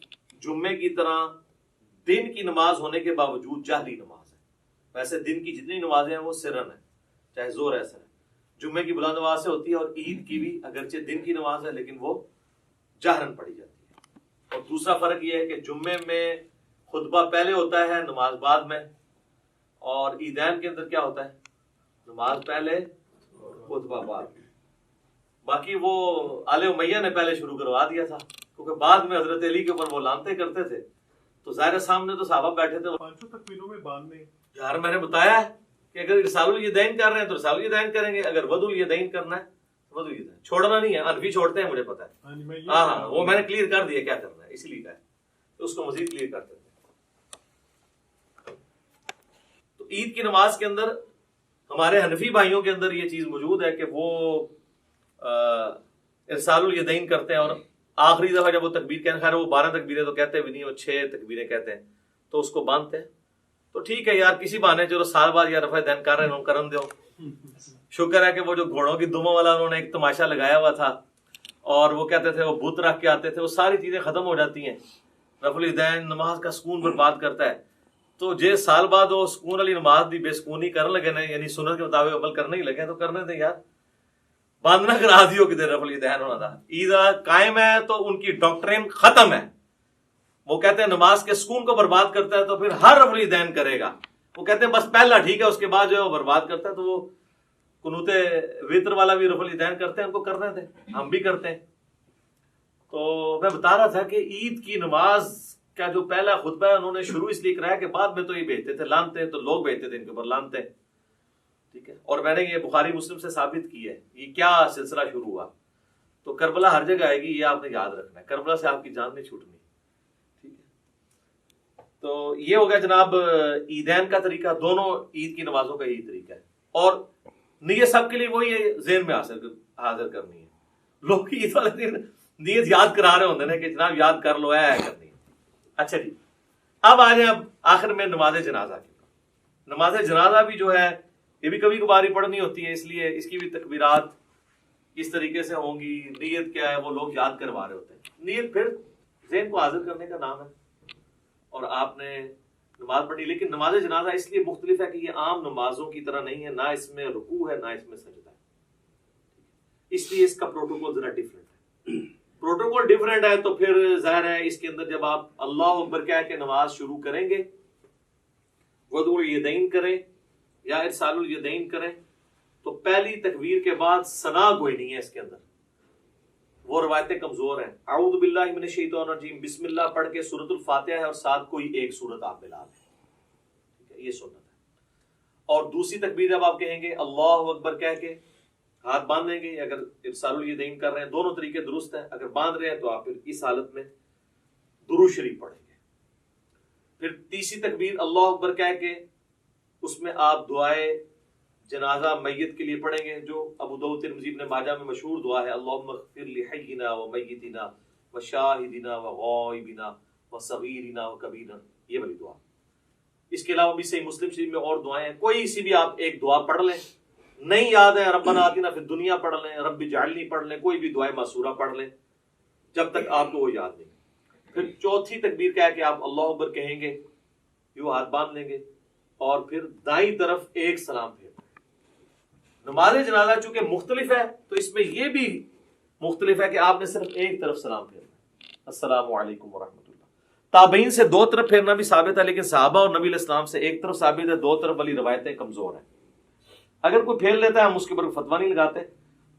جمعے کی طرح دن کی نماز ہونے کے باوجود جہری نماز ہے۔ ویسے دن کی جتنی نمازیں ہیں وہ سرن ہے، چاہے زور ایسا ہے، جمعے کی بلند آواز سے ہوتی ہے، اور عید کی بھی اگرچہ دن کی نماز ہے لیکن وہ جہرن پڑھی جاتی ہے۔ اور دوسرا فرق یہ ہے کہ جمعے میں خطبہ پہلے ہوتا ہے، نماز بعد میں، اور عیدین کے اندر کیا ہوتا ہے؟ نماز پہلے خطبہ بعد۔ باقی وہ آل امیہ نے پہلے شروع کروا دیا تھا، کیونکہ بعد میں حضرت علی کے اوپر وہ لانتے کرتے تھے، تو ظاہر سامنے تو صحابہ بیٹھے تھے۔ 500 تکبیروں میں باندھنے یار میں نے بتایا ہے کہ اگر ارسال الیدین کر رہے ہیں تو ارسال الیدین کریں گے، اگر وضع الیدین کرنا ہے تو وضع الیدین، چھوڑنا نہیں ہے۔ حنفی چھوڑتے ہیں، مجھے پتا ہے، ہاں وہ میں نے کلیئر کر دیا کیا کرنا ہے، اسی لیے کہا ہے تو اس کو مزید کلیئر کرتے تھے۔ تو عید کی نماز کے اندر ہمارے حنفی بھائیوں کے اندر یہ چیز موجود ہے کہ وہ ارسال الیدین کرتے ہیں، اور آخری دفعہ جب وہ تکبیر کہتے ہیں، خیر وہ 12 تکبیریں تو کہتے بھی نہیں، وہ 6 تکبیریں کہتے ہیں، تو اس کو باندھتے ہیں۔ تو ٹھیک ہے یار، کسی بہانے چلو سال بعد یا رفع دین کر رہے ہیں، کرن دو۔ شکر ہے کہ وہ جو گھوڑوں کی دموں والا انہوں نے ایک تماشا لگایا ہوا تھا، اور وہ کہتے تھے وہ بت رکھ کے آتے تھے، وہ ساری چیزیں ختم ہو جاتی ہیں۔ رفع الیدین نماز کا سکون برباد کرتا ہے، تو جے سال بعد وہ سکون والی نماز دی بے سکونی کرنے لگے نا، یعنی سنت کے مطابق عمل کرنے ہی لگے، تو کرنے دیں یار، باندھنا کرا دیو کہ رفع الیدین ہونا تھا۔ عید قائم ہے تو ان کی ڈاکٹرین ختم ہے، وہ کہتے ہیں نماز کے سکون کو برباد کرتا ہے تو پھر ہر رفع الیدین کرے گا۔ وہ کہتے ہیں بس پہلا ٹھیک ہے، اس کے بعد جو ہے وہ برباد کرتا ہے۔ تو وہ قنوت وتر والا بھی رفع الیدین کرتے ہیں، ان کو کرنے دیں، ہم بھی کرتے ہیں، تو میں بتا رہا تھا کہ عید کی نماز کا جو پہلا خطبہ ہے انہوں نے شروع اس لیے کرایا کہ بعد میں تو یہ بھیجتے تھے لانتے، تو لوگ بھیجتے تھے ان کے اوپر لانتے، ٹھیک ہے، اور میں نے یہ بخاری مسلم سے ثابت کی ہے یہ کیا سلسلہ شروع ہوا. تو کربلا ہر جگہ آئے گی، یہ آپ نے یاد رکھنا ہے، کربلا سے آپ کی جان نہیں چھوٹنی، ٹھیک ہے. تو یہ ہو گیا جناب عیدین کا طریقہ، دونوں عید کی نمازوں کا یہی طریقہ ہے. اور نیت سب کے لیے وہی ہے، ذہن میں حاضر کرنی ہے. لوگ عید والے دن نیت یاد کرا رہے ہوتے ہیں کہ جناب یاد کر لو ہے کرنی ہے. اچھا جی، اب آ جائیں اب آخر میں نماز جنازہ کی. نماز جنازہ بھی جو ہے یہ بھی کبھی کبھار پڑھنی ہوتی ہے، اس لیے اس کی بھی تکبیرات اس طریقے سے ہوں گی. نیت کیا ہے وہ لوگ یاد کروا رہے ہوتے ہیں. نیت پھر ذہن کو حاضر کرنے کا نام ہے اور آپ نے نماز پڑھی. لیکن نماز جنازہ اس لیے مختلف ہے کہ یہ عام نمازوں کی طرح نہیں ہے، نہ اس میں رکوع ہے نہ اس میں سجدہ ہے، اس لیے اس کا پروٹوکول ذرا ڈیفرنٹ ہے. پروٹوکول ڈیفرنٹ ہے تو پھر ظاہر ہے اس کے اندر جب آپ اللہ اکبر کہہ کے نماز شروع کریں گے، وضو الیدین کریں یا ارسال الیدین کریں، تو پہلی تکبیر کے بعد ثنا کوئی نہیں ہے اس کے اندر. وہ روایتیں کمزور ہیں. اعوذ باللہ من الشیطان الرجیم، بسم اللہ پڑھ کے سورۃ الفاتحہ ہے اور ساتھ کوئی ایک سورت آپ ملا لیں، یہ سنت ہے. اور دوسری تکبیر جب آپ کہیں گے اللہ اکبر کہہ کے ہاتھ باندھ لیں گے. اگر ارسال الیدین کر رہے ہیں دونوں طریقے درست ہیں، اگر باندھ رہے ہیں تو آپ پھر اس حالت میں درود شریف پڑھیں گے. پھر تیسری تکبیر اللہ اکبر کہہ کے اس میں آپ دعائے جنازہ میت کے لیے پڑھیں گے، جو ابو داؤد ترمذی ابن ماجہ میں مشہور دعا ہے، اللہم اغفر لحینا ومیتنا وشاہدنا وغائبنا وصغیرنا وکبیرنا، یہ والی دعا. اس کے علاوہ بھی صحیح مسلم شریف میں اور دعائیں ہیں، کوئی سی بھی آپ ایک دعا پڑھ لیں. نہیں یاد ہے ربنا آتنا فی الدنیا پڑھ لیں، رب اجعلنی پڑھ لیں، کوئی بھی دعائے معصورہ پڑھ لیں جب تک آپ کو وہ یاد نہیں. پھر چوتھی تکبیر کہہ کے آپ اللہ اکبر کہیں گے، یوں ہاتھ باندھ لیں گے اور پھر دائیں طرف ایک سلام پھیر. نماز جنازہ چونکہ مختلف ہے تو اس میں یہ بھی مختلف ہے کہ آپ نے صرف ایک طرف سلام پھیرنا، السلام علیکم ورحمۃ اللہ. تابعین سے دو طرف پھیرنا بھی ثابت ہے، لیکن صحابہ اور نبی علیہ السلام سے ایک طرف ثابت ہے. دو طرف والی روایتیں کمزور ہیں. اگر کوئی پھیر لیتا ہے ہم اس کے اوپر فتویٰ نہیں لگاتے.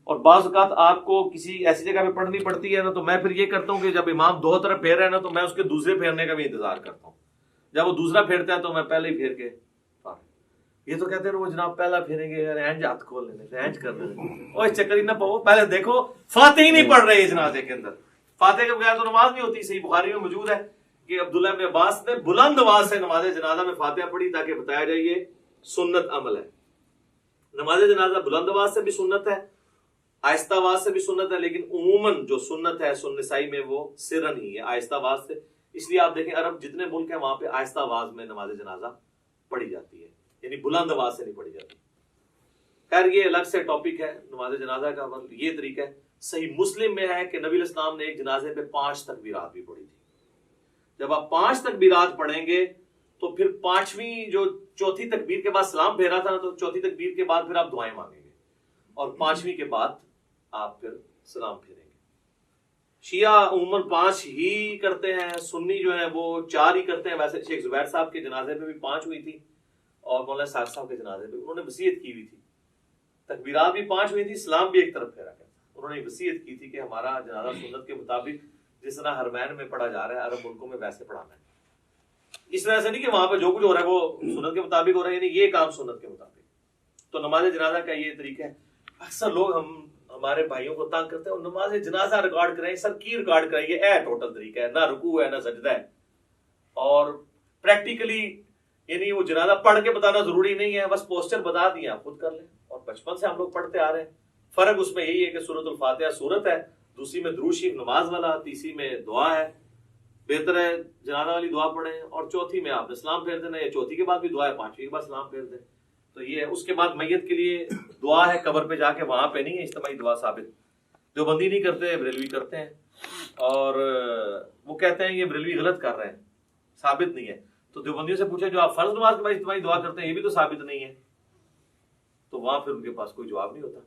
اور بعض اوقات آپ کو کسی ایسی جگہ پہ پڑھنی پڑتی ہے نا، تو میں پھر یہ کرتا ہوں کہ جب امام دو طرف پھیر رہے ہیں نا تو میں اس کے دوسرے پھیرنے کا بھی انتظار کرتا ہوں. جب وہ دوسرا پھیرتا ہے تو میں پہلے ہی پھیر کے. یہ تو کہتے ہیں وہ جناب پہلا پھیریں گے، اینج ہاتھ کھول لینے، اینج کر لینے، اور اس چکر ہی نہ پاؤ. پہلے دیکھو فاتحہ ہی نہیں پڑھ رہے جنازے کے اندر. فاتحہ کے بغیر تو نماز نہیں ہوتی. صحیح بخاری میں موجود ہے کہ عبداللہ ابن عباس نے بلند آواز سے نماز جنازہ میں فاتحہ پڑھی تاکہ بتایا جائے یہ سنت عمل ہے. نماز جنازہ بلند آواز سے بھی سنت ہے، آہستہ آواز سے بھی سنت ہے، لیکن عموماً جو سنت ہے سنن نسائی میں وہ سرن ہی ہے، آہستہ آواز سے. اس لیے آپ دیکھیں عرب جتنے ملک ہیں وہاں پہ آہستہ آواز میں نماز جنازہ پڑھی جاتی ہے، یعنی بلند آواز سے نہیں پڑھی جاتی. خیر یہ الگ سے ٹاپک ہے نماز جنازہ کا. یہ طریقہ ہے. صحیح مسلم میں ہے کہ نبی علیہ السلام نے ایک جنازے پہ 5 تکبیرات بھی پڑھی تھی. جب آپ 5 تکبیرات پڑھیں گے تو پھر پانچویں جو چوتھی تکبیر کے بعد سلام پھیرا تھا نا، تو چوتھی تکبیر کے بعد پھر آپ دعائیں مانگیں گے اور پانچویں کے بعد آپ پھر سلام پھیریں گے. شیعہ عموماً 5 ہی کرتے ہیں، سنی جو ہیں وہ 4 ہی کرتے ہیں. ویسے شیخ زبیر صاحب کے جنازے پہ بھی 5 ہوئی تھی اور مولانا ساق صاحب کے جنازے پہ انہوں نے وصیت کی ہوئی تھی، تکبیرات بھی 5 ہوئی تھی، سلام بھی ایک طرف پھیرا گیا. انہوں نے وصیت کی تھی کہ ہمارا جنازہ سنت کے مطابق جس طرح حرمین میں پڑھا جا رہا ہے عرب ملکوں میں ویسے پڑھانا ہے. اس طرح سے نہیں کہ وہاں پہ جو کچھ ہو رہا ہے وہ سنت کے مطابق ہو رہا ہے، یعنی یہ کام سنت کے مطابق. تو نماز جنازہ کا یہ طریقہ ہے. اکثر لوگ ہمارے بھائیوں کو تنگ کرتے ہیں اور نماز جنازہ ریکارڈ کریں، سر کی ریکارڈ کریں، یہ ٹوٹل طریقہ ہے، نہ رکوع ہے نہ سجدہ ہے. اور پریکٹیکلی یعنی وہ جنازہ پڑھ کے بتانا ضروری نہیں ہے، بس پوسچر بتا دیا آپ خود کر لیں. اور بچپن سے ہم لوگ پڑھتے آ رہے ہیں. فرق اس میں یہی ہے کہ سورۃ الفاتحہ سورت ہے، دوسری میں درود شریف نماز والا، تیسری میں دعا ہے. بہتر ہے جنازہ والی دعا پڑھیں اور چوتھی میں آپ نے سلام پھیر دینا، یا چوتھی کے بعد بھی دعا ہے، پانچویں کے بعد سلام پھیر دیں. تو یہ ہے. اس کے بعد میت کے لیے دعا ہے قبر پہ جا کے، وہاں پہ نہیں ہے اجتماعی دعا ثابت. دیوبندی نہیں کرتے، بریلوی کرتے ہیں، اور وہ کہتے ہیں یہ بریلوی غلط کر رہے ہیں، ثابت نہیں ہے. تو دیوبندیوں سے پوچھا جو آپ فرض نماز کے بعد اجتماعی دعا کرتے ہیں یہ بھی تو ثابت نہیں ہے، تو وہاں پھر ان کے پاس کوئی جواب نہیں ہوتا.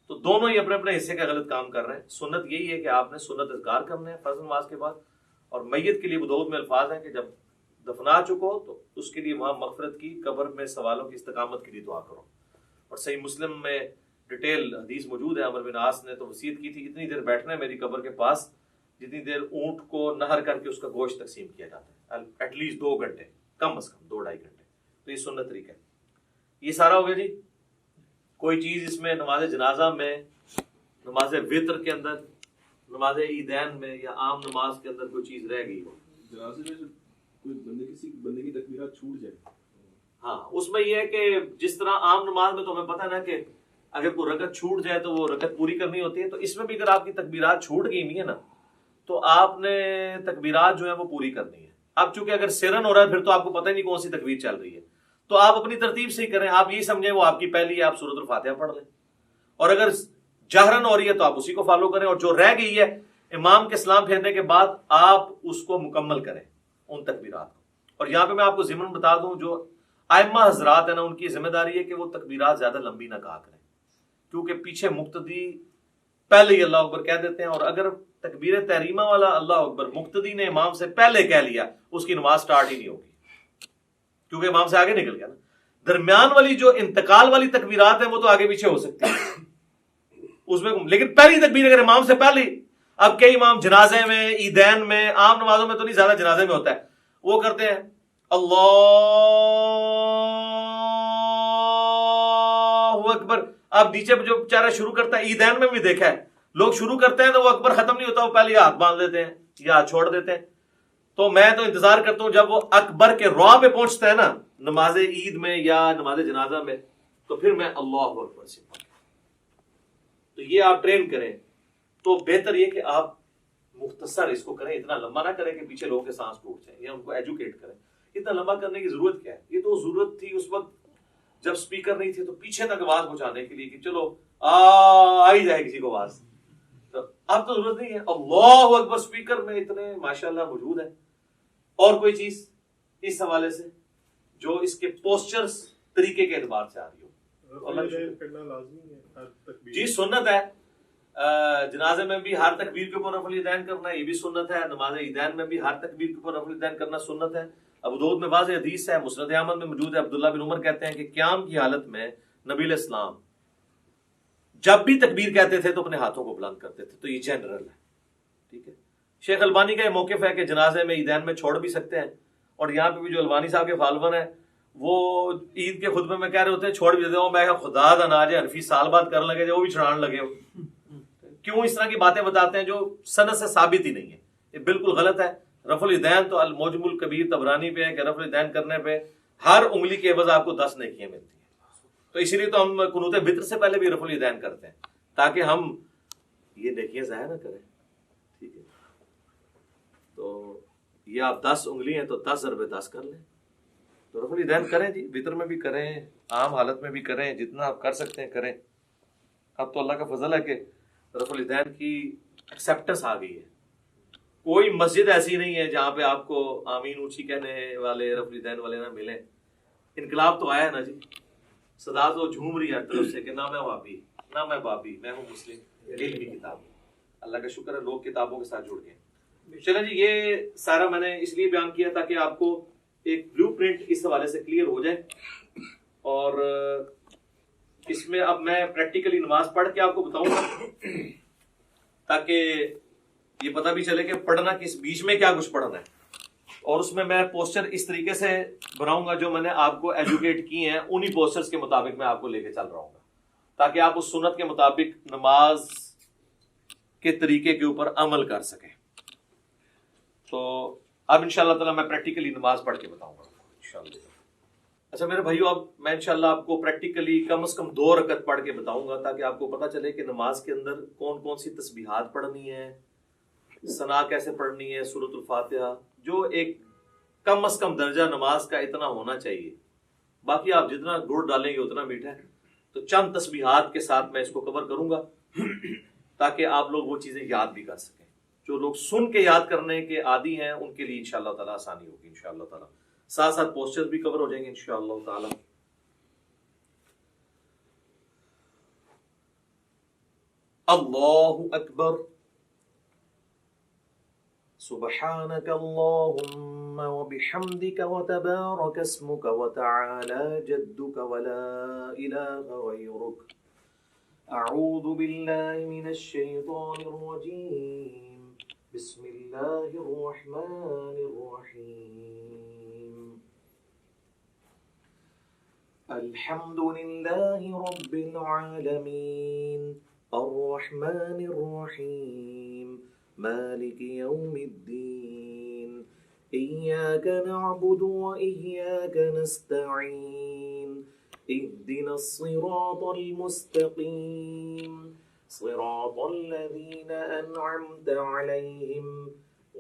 تو دونوں ہی اپنے اپنے حصے کا غلط کام کر رہے ہیں. سنت یہی ہے کہ آپ نے سنت اذکار کرنے ہیں فرض نماز کے بعد. اور میت کے لیے ابو داؤد میں الفاظ ہیں کہ جب دفنا چکو تو اس کے لیے وہاں مغفرت کی، قبر میں سوالوں کی استقامت کے لیے دعا کرو. اور صحیح مسلم میں ڈیٹیل حدیث موجود ہے. عمر بن عاص نے تو وصیت کی تھی اتنی دیر بیٹھنا ہے میری قبر کے پاس جتنی دیر اونٹ کو نہر کر کے اس کا گوشت تقسیم کیا جاتا ہے، ایٹ لیسٹ 2 گھنٹے، کم از کم 2-2.5 گھنٹے. تو یہ سنت طریقہ ہے. یہ سارا ہو گیا جی. کوئی چیز اس میں نماز جنازہ میں، نماز وطر کے اندر، نماز عیدین میں یا عام نماز کے اندر کوئی چیز رہ گئی ہو؟ جنازے میں کوئی کسی بندے کی تکبیرات چھوٹ جائے، ہاں اس میں یہ ہے کہ جس طرح عام نماز میں تو ہمیں پتہ نا کہ اگر کوئی رکعت چھوٹ جائے تو وہ رکعت پوری کرنی ہوتی ہے، تو اس میں بھی اگر آپ کی تکبیرات چھوٹ گئی ہوئی ہیں نا تو آپ نے تکبیرات جو ہیں وہ پوری کرنی ہے. اب چونکہ اگر سرن ہو رہا ہے پھر تو آپ کو پتہ ہی نہیں کون سی تکبیر چل رہی ہے، تو آپ اپنی ترتیب سے ہی کریں. آپ یہی سمجھیں وہ آپ کی پہلی ہے، آپ سورۃ الفاتحہ پڑھ لیں، اور اگر جہرن ہو رہی ہے تو آپ اسی کو فالو کریں، اور جو رہ گئی ہے امام کے سلام پھیرنے کے بعد آپ اس کو مکمل کریں ان تکبیرات کو. اور یہاں پہ میں آپ کو ضمن بتا دوں، جو ائمہ حضرات ہیں نا ان کی ذمہ داری ہے کہ وہ تکبیرات زیادہ لمبی نہ کہا کریں، کیونکہ پیچھے مقتدی پہلے ہی اللہ اکبر کہہ دیتے ہیں، اور اگر تکبیر تحریمہ والا اللہ اکبر مقتدی نے امام سے پہلے کہہ لیا اس کی نماز سٹارٹ ہی نہیں ہوگی، کیونکہ امام سے آگے نکل گیا نا. درمیان والی جو انتقال والی تکبیرات ہیں وہ تو آگے پیچھے ہو سکتی ہیں اس میں، لیکن پہلی تکبیر اگر امام سے پہلی. اب کئی امام جنازے میں، عیدین میں، عام نمازوں میں تو نہیں، زیادہ جنازے میں ہوتا ہے، وہ کرتے ہیں اللہ اکبر. اب نیچے جو بیچارہ شروع کرتا ہے، عیدین میں بھی دیکھا ہے لوگ شروع کرتے ہیں تو وہ اکبر ختم نہیں ہوتا، وہ پہلے ہاتھ باندھ دیتے ہیں یا ہاتھ چھوڑ دیتے ہیں. تو میں تو انتظار کرتا ہوں جب وہ اکبر کے رع پہ پہنچتا ہے نا نماز عید میں یا نماز جنازہ میں، تو پھر میں اللہ اکبر سے پڑھوں. تو یہ آپ ٹرین کریں تو بہتر یہ کہ آپ مختصر اس کو کریں، اتنا لمبا نہ کریں کہ پیچھے لوگوں کے سانس ٹوٹ جائیں، یا ان کو ایجوکیٹ کریں. اتنا لمبا کرنے کی ضرورت کیا ہے؟ یہ تو ضرورت تھی اس وقت جب سپیکر نہیں تھے تو پیچھے تک آواز پہنچانے کے لیے کہ چلو آ ہی جائے کسی کو آواز. تو اب تو ضرورت نہیں ہے. اللہ اکبر سپیکر میں اتنے ماشاءاللہ موجود ہے. اور کوئی چیز اس حوالے سے جو اس کے پوسچرز طریقے کے اعتبار سے آ رہی ہو؟ جی سنت ہے. جنازے میں بھی ہر تکبیر کے اوپر رفع الیدین کرنا، یہ بھی سنت ہے. نماز عیدین میں بھی ہر تکبیر کے اوپر رفع الیدین کرنا سنت ہے. ابو داؤد میں واضح حدیث ہے، مسند احمد میں موجود ہے. عبداللہ بن عمر کہتے ہیں کہ قیام کی حالت میں نبی علیہ السلام جب بھی تکبیر کہتے تھے تو اپنے ہاتھوں کو بلند کرتے تھے. تو یہ جنرل ہے، ٹھیک ہے. شیخ البانی کا یہ موقف ہے کہ جنازے میں عیدین میں چھوڑ بھی سکتے ہیں، اور یہاں پہ بھی جو البانی صاحب کے فالوور ہیں وہ عید کے خطبے میں کہہ رہے ہوتے ہیں چھوڑ بھی دیتے ہوں. میں خدا دا ناج حنفی سال بعد کرنے لگے جو وہ بھی چھڑان لگے ہو. کیوں اس طرح کی باتیں بتاتے ہیں جو سند سے ثابت ہی نہیں ہے؟ یہ بالکل غلط ہے. رفع الیدین تو المعجم الکبیر طبرانی پہ ہے کہ رفع الیدین کرنے پہ ہر انگلی کے عوض آپ کو 10 نیکیاں ملتی ہیں. تو اسی لیے تو ہم قنوت وتر سے پہلے بھی رفع الیدین کرتے ہیں تاکہ ہم یہ نیکیاں ضائع نہ کریں، ٹھیک ہے. تو یہ آپ 10 انگلی ہیں تو 10 ضرب 10 کر لیں. تو رفع الیدین کریں جی، وتر میں بھی کریں، عام حالت میں بھی کریں، جتنا آپ کر سکتے ہیں کریں. اب تو اللہ کا فضل ہے کہ رفع الیدین کی ایکسیپٹنس آ گئی ہے. کوئی مسجد ایسی نہیں ہے جہاں پہ آپ کو آمین اونچی کہنے والے رفع الیدین والے نہ ملیں. انقلاب تو آیا ہے نا جی، صدا تو جھوم رہی ہے ہر طرف سے کہ نہ میں وہابی نہ میں بابی، میں ہوں مسلم، علمی کتاب. اللہ کا شکر ہے لوگ کتابوں کے ساتھ جڑ گئے. چلیں جی، یہ سارا میں نے اس لیے بیان کیا تاکہ آپ کو ایک بلو پرنٹ اس حوالے سے کلیئر ہو جائے. اور اس میں اب میں پریکٹیکلی نماز پڑھ کے آپ کو بتاؤں گا تاکہ یہ پتہ بھی چلے کہ پڑھنا کس بیچ میں کیا کچھ پڑھنا ہے. اور اس میں پوسچر اس طریقے سے بناؤں گا جو میں نے آپ کو ایجوکیٹ کی ہیں، انہی پوسچرز کے مطابق میں آپ کو لے کے چل رہا ہوں گا تاکہ آپ اس سنت کے مطابق نماز کے طریقے کے اوپر عمل کر سکیں. تو اب انشاءاللہ تعالی میں پریکٹیکلی نماز پڑھ کے بتاؤں گا انشاءاللہ. اچھا میرے بھائیو، اب میں انشاءاللہ آپ کو پریکٹیکلی کم از کم 2 رکعت پڑھ کے بتاؤں گا تاکہ آپ کو پتہ چلے کہ نماز کے اندر کون کون سی تسبیحات پڑھنی ہے، ثنا کیسے پڑھنی ہے، سورۃ الفاتحہ، جو ایک کم از کم درجہ نماز کا اتنا ہونا چاہیے. باقی آپ جتنا گڑ ڈالیں گے اتنا میٹھا ہے. تو چند تسبیحات کے ساتھ میں اس کو کور کروں گا تاکہ آپ لوگ وہ چیزیں یاد بھی کر سکیں. جو لوگ سن کے یاد کرنے کے عادی ہیں ان کے لیے انشاءاللہ تعالی آسانی ہوگی انشاءاللہ تعالی. ساتھ ساتھ پوسچر بھی کور ہو جائیں گے انشاءاللہ تعالی. اللہ اکبر. سبحانك اللهم وبحمدك وتبارك اسمك وتعالى جدك ولا إله غيرك. أعوذ بالله من الشيطان الرجيم. بسم الله الرحمن الرحيم الحمد لله رب العالمين الرحمن الرحيم مالك يوم الدين إياك نعبد وإياك نستعين اهدنا الصراط المستقيم صراط الذين أنعمت عليهم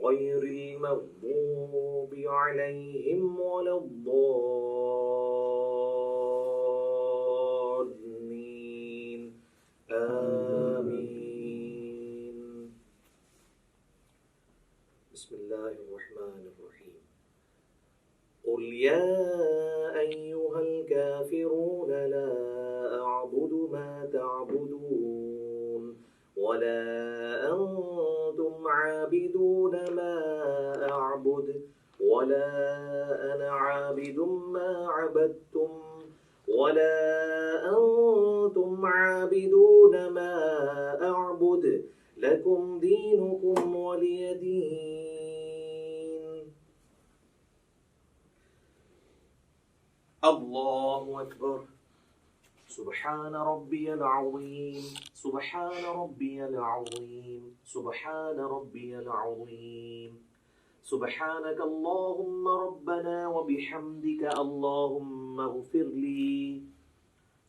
غير المغضوب عليهم ولا الضالين آمين بسم الله الرحمن الرحيم قل يا أيها الكافرون لا أعبد ما تعبدون ولا أنتم عابدون ما أعبد ولا أنا عابد ما عبدتم ولا أنتم عابدون ما أعبد لكم دينكم ولي دين الله أكبر سبحان ربي العظيم سبحان ربي العظيم سبحان ربي العظيم سبحانك اللهم ربنا وبحمدك اللهم اغفر لي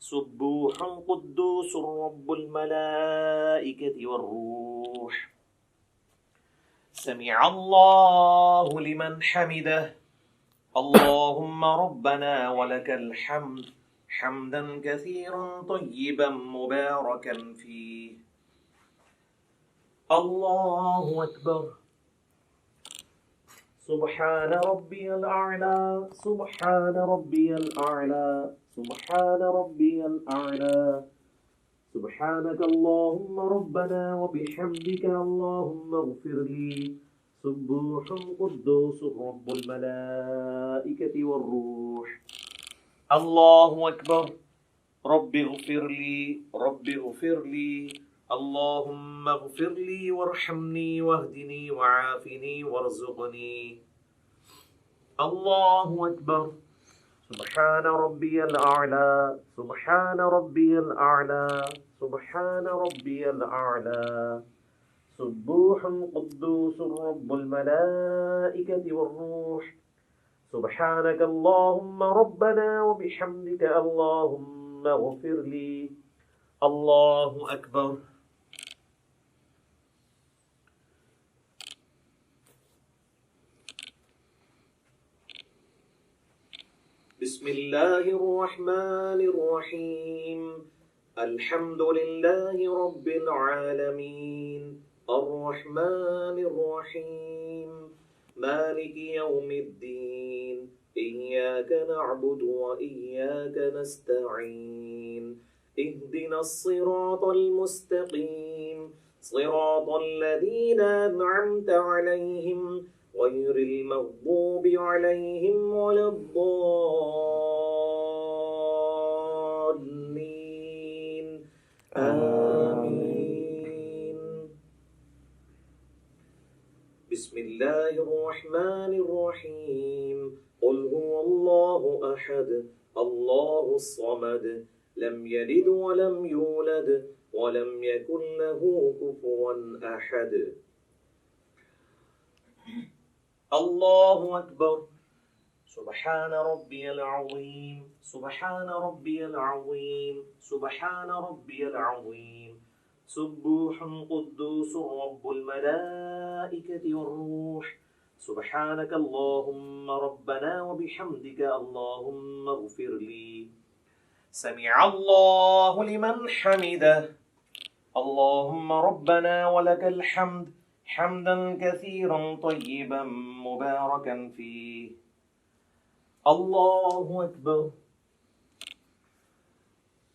سبوح قدوس رب الملائكة والروح سمع الله لمن حمده اللهم ربنا ولك الحمد حمدا كثيرا طيبا مباركا فيه الله أكبر سبحان ربي الأعلى سبحان ربي الأعلى سبحان ربي الأعلى سبحانك اللهم ربنا وبحمدك اللهم اغفر لي سبوح قدوس رب الملائكة والروح الله أكبر رب اغفر لي رب اغفر لي اللهم اغفر لي وارحمني واهدني وعافني وارزقني الله أكبر سبحان ربي الأعلى سبحان ربي الأعلى سبحان ربي الأعلى سبوح قدوس رب الملائكة والروح سبحانك اللهم ربنا وبحمدك اللهم اغفر لي الله أكبر بسم الله الرحمن الرحيم الحمد لله رب العالمين الرحمن الرحيم مالك يوم الدين إياك نعبد وإياك نستعين اهدنا الصراط المستقيم صراط الذين أنعمت عليهم غير المغضوب عليهم ولا الضالين آمين بسم الله الرحمن الرحيم قل هو الله أحد الله الصمد لم يلد ولم يولد ولم يكن له كفوا أحد الله أكبر سبحان ربي العظيم سبحان ربي العظيم سبحان ربي العظيم سبوح قدوس رب الملائكة والروح سبحانك اللهم ربنا وبحمدك اللهم اغفر لي سمع الله لمن حمده اللهم ربنا ولك الحمد حمدا كثيرا طيبا مباركا فيه الله أكبر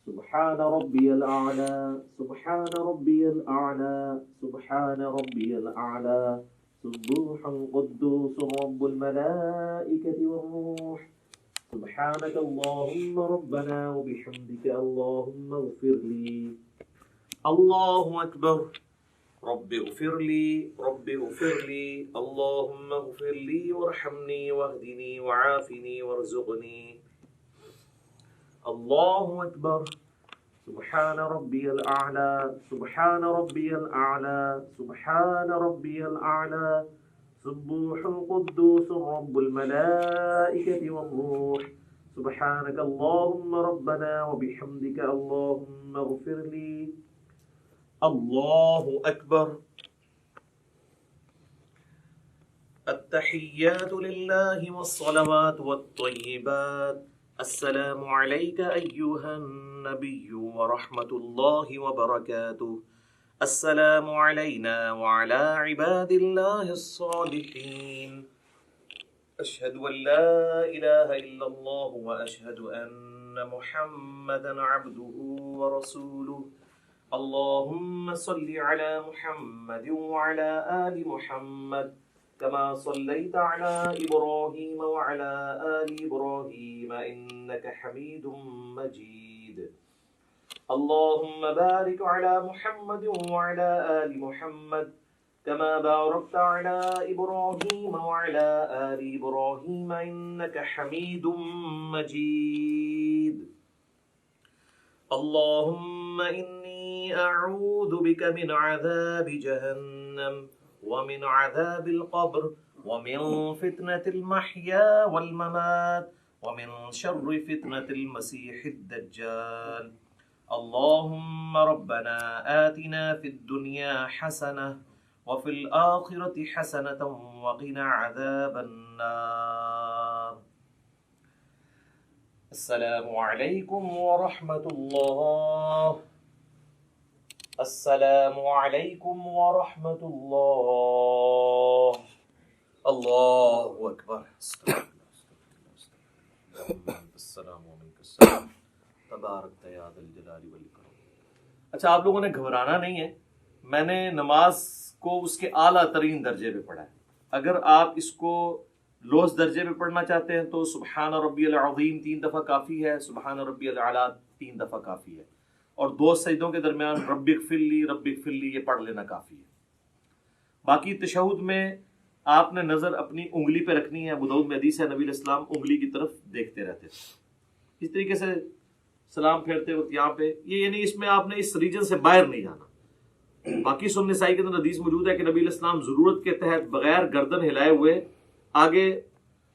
سبحان ربي الأعلى سبحان ربي الأعلى سبحان ربي الأعلى سبوح قدوس رب الملائكة والروح سبحانك اللهم ربنا وبحمدك اللهم اغفر لي الله أكبر رب اغفر لي اللهم اغفر لي وارحمني واهدني وعافني وارزقني. الله أكبر. سبحان ربي الأعلى سبحان ربي الأعلى سبحان ربي الأعلى سبوح القدوس رب الملائكة والروح. سبحانك اللهم ربنا وبحمدك اللهم اغفر لي. الله أكبر. التحيات لله والصلوات والطيبات. السلام عليك أيها النبي ورحمة الله وبركاته. السلام علينا وعلى عباد الله الصالحين. أشهد أن لا إله إلا الله وأشهد أن محمدا عبده ورسوله. اللهم صل على محمد وعلى آل محمد كما صليت على إبراهيم وعلى آل إبراهيم إنك حميد مجيد. اللهم بارك على محمد وعلى آل محمد كما باركت على إبراهيم وعلى آل إبراهيم إنك حميد مجيد. اللهم إني أعوذ بك من عذاب جهنم ومن عذاب القبر ومن فتنة المحيا والممات ومن شر فتنة المسيح الدجال. اللهم ربنا آتنا في الدنيا حسنة وفي الآخرة حسنة وقنا عذاب النار. السلام علیکم ورحمۃ اللہ. السلام علیکم ورحمۃ اللہ. اللہ اکبر. السلام علیکم. تبارک یا ذا الجلال والاکرام. اچھا، آپ لوگوں نے گھبرانا نہیں ہے. میں نے نماز کو اس کے اعلیٰ ترین درجے پہ پڑھا ہے. اگر آپ اس کو لوز درجے پہ پڑھنا چاہتے ہیں تو سبحان ربی العظیم 3 دفعہ کافی ہے، سبحان ربی الاعلیٰ 3 دفعہ کافی ہے، اور 2 سجدوں کے درمیان رب اغفر لی یہ پڑھ لینا کافی ہے. باقی تشہد میں آپ نے نظر اپنی انگلی پہ رکھنی ہے. ابو داؤد میں حدیث ہے نبی علیہ السلام انگلی کی طرف دیکھتے رہتے تھے. اس طریقے سے سلام پھیرتے وقت یہاں پہ یہ یعنی اس میں آپ نے اس ریجن سے باہر نہیں جانا. باقی سنن نسائی کے اندر حدیث موجود ہے کہ نبی علیہ السلام ضرورت کے تحت بغیر گردن ہلائے ہوئے آگے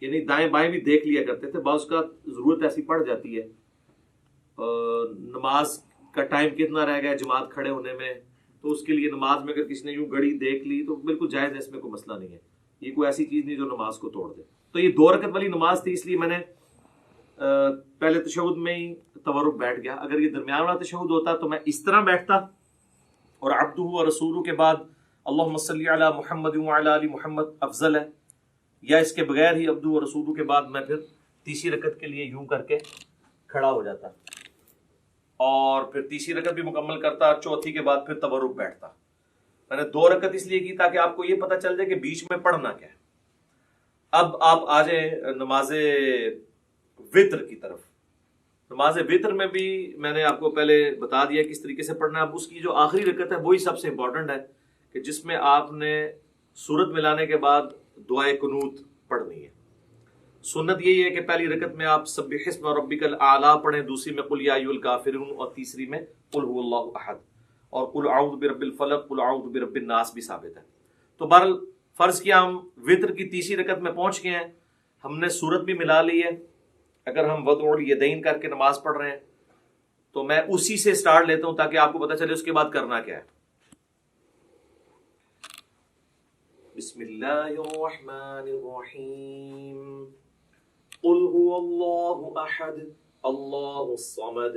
یعنی دائیں بائیں بھی دیکھ لیا کرتے تھے. بعض کا ضرورت ایسی پڑ جاتی ہے، نماز کا ٹائم کتنا رہ گیا جماعت کھڑے ہونے میں، تو اس کے لیے نماز میں اگر کسی نے یوں گھڑی دیکھ لی تو بالکل جائز ہے، اس میں کوئی مسئلہ نہیں ہے. یہ کوئی ایسی چیز نہیں جو نماز کو توڑ دے. تو یہ 2 رکعت والی نماز تھی، اس لیے میں نے پہلے تشہد میں ہی تورک بیٹھ گیا. اگر یہ درمیان والا تشہد ہوتا تو میں اس طرح بیٹھتا اور عبدہ و رسولہ کے بعد اللہم صلی علی محمد وعلی آل محمد افضل ہے، یا اس کے بغیر ہی عبدہ و رسولہ کے بعد میں پھر تیسری رکعت کے لیے یوں کر کے کھڑا ہو جاتا اور پھر تیسری رکعت بھی مکمل کرتا، چوتھی کے بعد پھر تورک بیٹھتا. میں نے 2 رکعت اس لیے کی تاکہ آپ کو یہ پتہ چل جائے کہ بیچ میں پڑھنا کیا ہے. اب آپ آ جائیں نماز وتر کی طرف. نماز وتر میں بھی میں نے آپ کو پہلے بتا دیا کس طریقے سے پڑھنا ہے. اب اس کی جو آخری رکعت ہے وہی سب سے امپورٹنٹ ہے کہ جس میں آپ نے سورت ملانے کے بعد دعائے قنوت پڑھنی ہے. سنت یہی ہے کہ پہلی رکعت میں آپ سبح اسم ربک الاعلی پڑھیں، دوسری میں قل یا ایھا الکافرون، اور تیسری میں قل ھو اللہ احد، اور قل اعوذ برب الفلق قل اعوذ برب الناس بھی ثابت ہے. تو بہرحال فرض کیا ہم وتر کی تیسری رکعت میں پہنچ گئے ہیں، ہم نے سورت بھی ملا لی ہے. اگر ہم وضع الیدین کر کے نماز پڑھ رہے ہیں تو میں اسی سے سٹارٹ لیتا ہوں تاکہ آپ کو پتہ چلے اس کے بعد کرنا کیا ہے. بسم اللہ الرحمن الرحیم. قل هو اللہ احد اللہ الصمد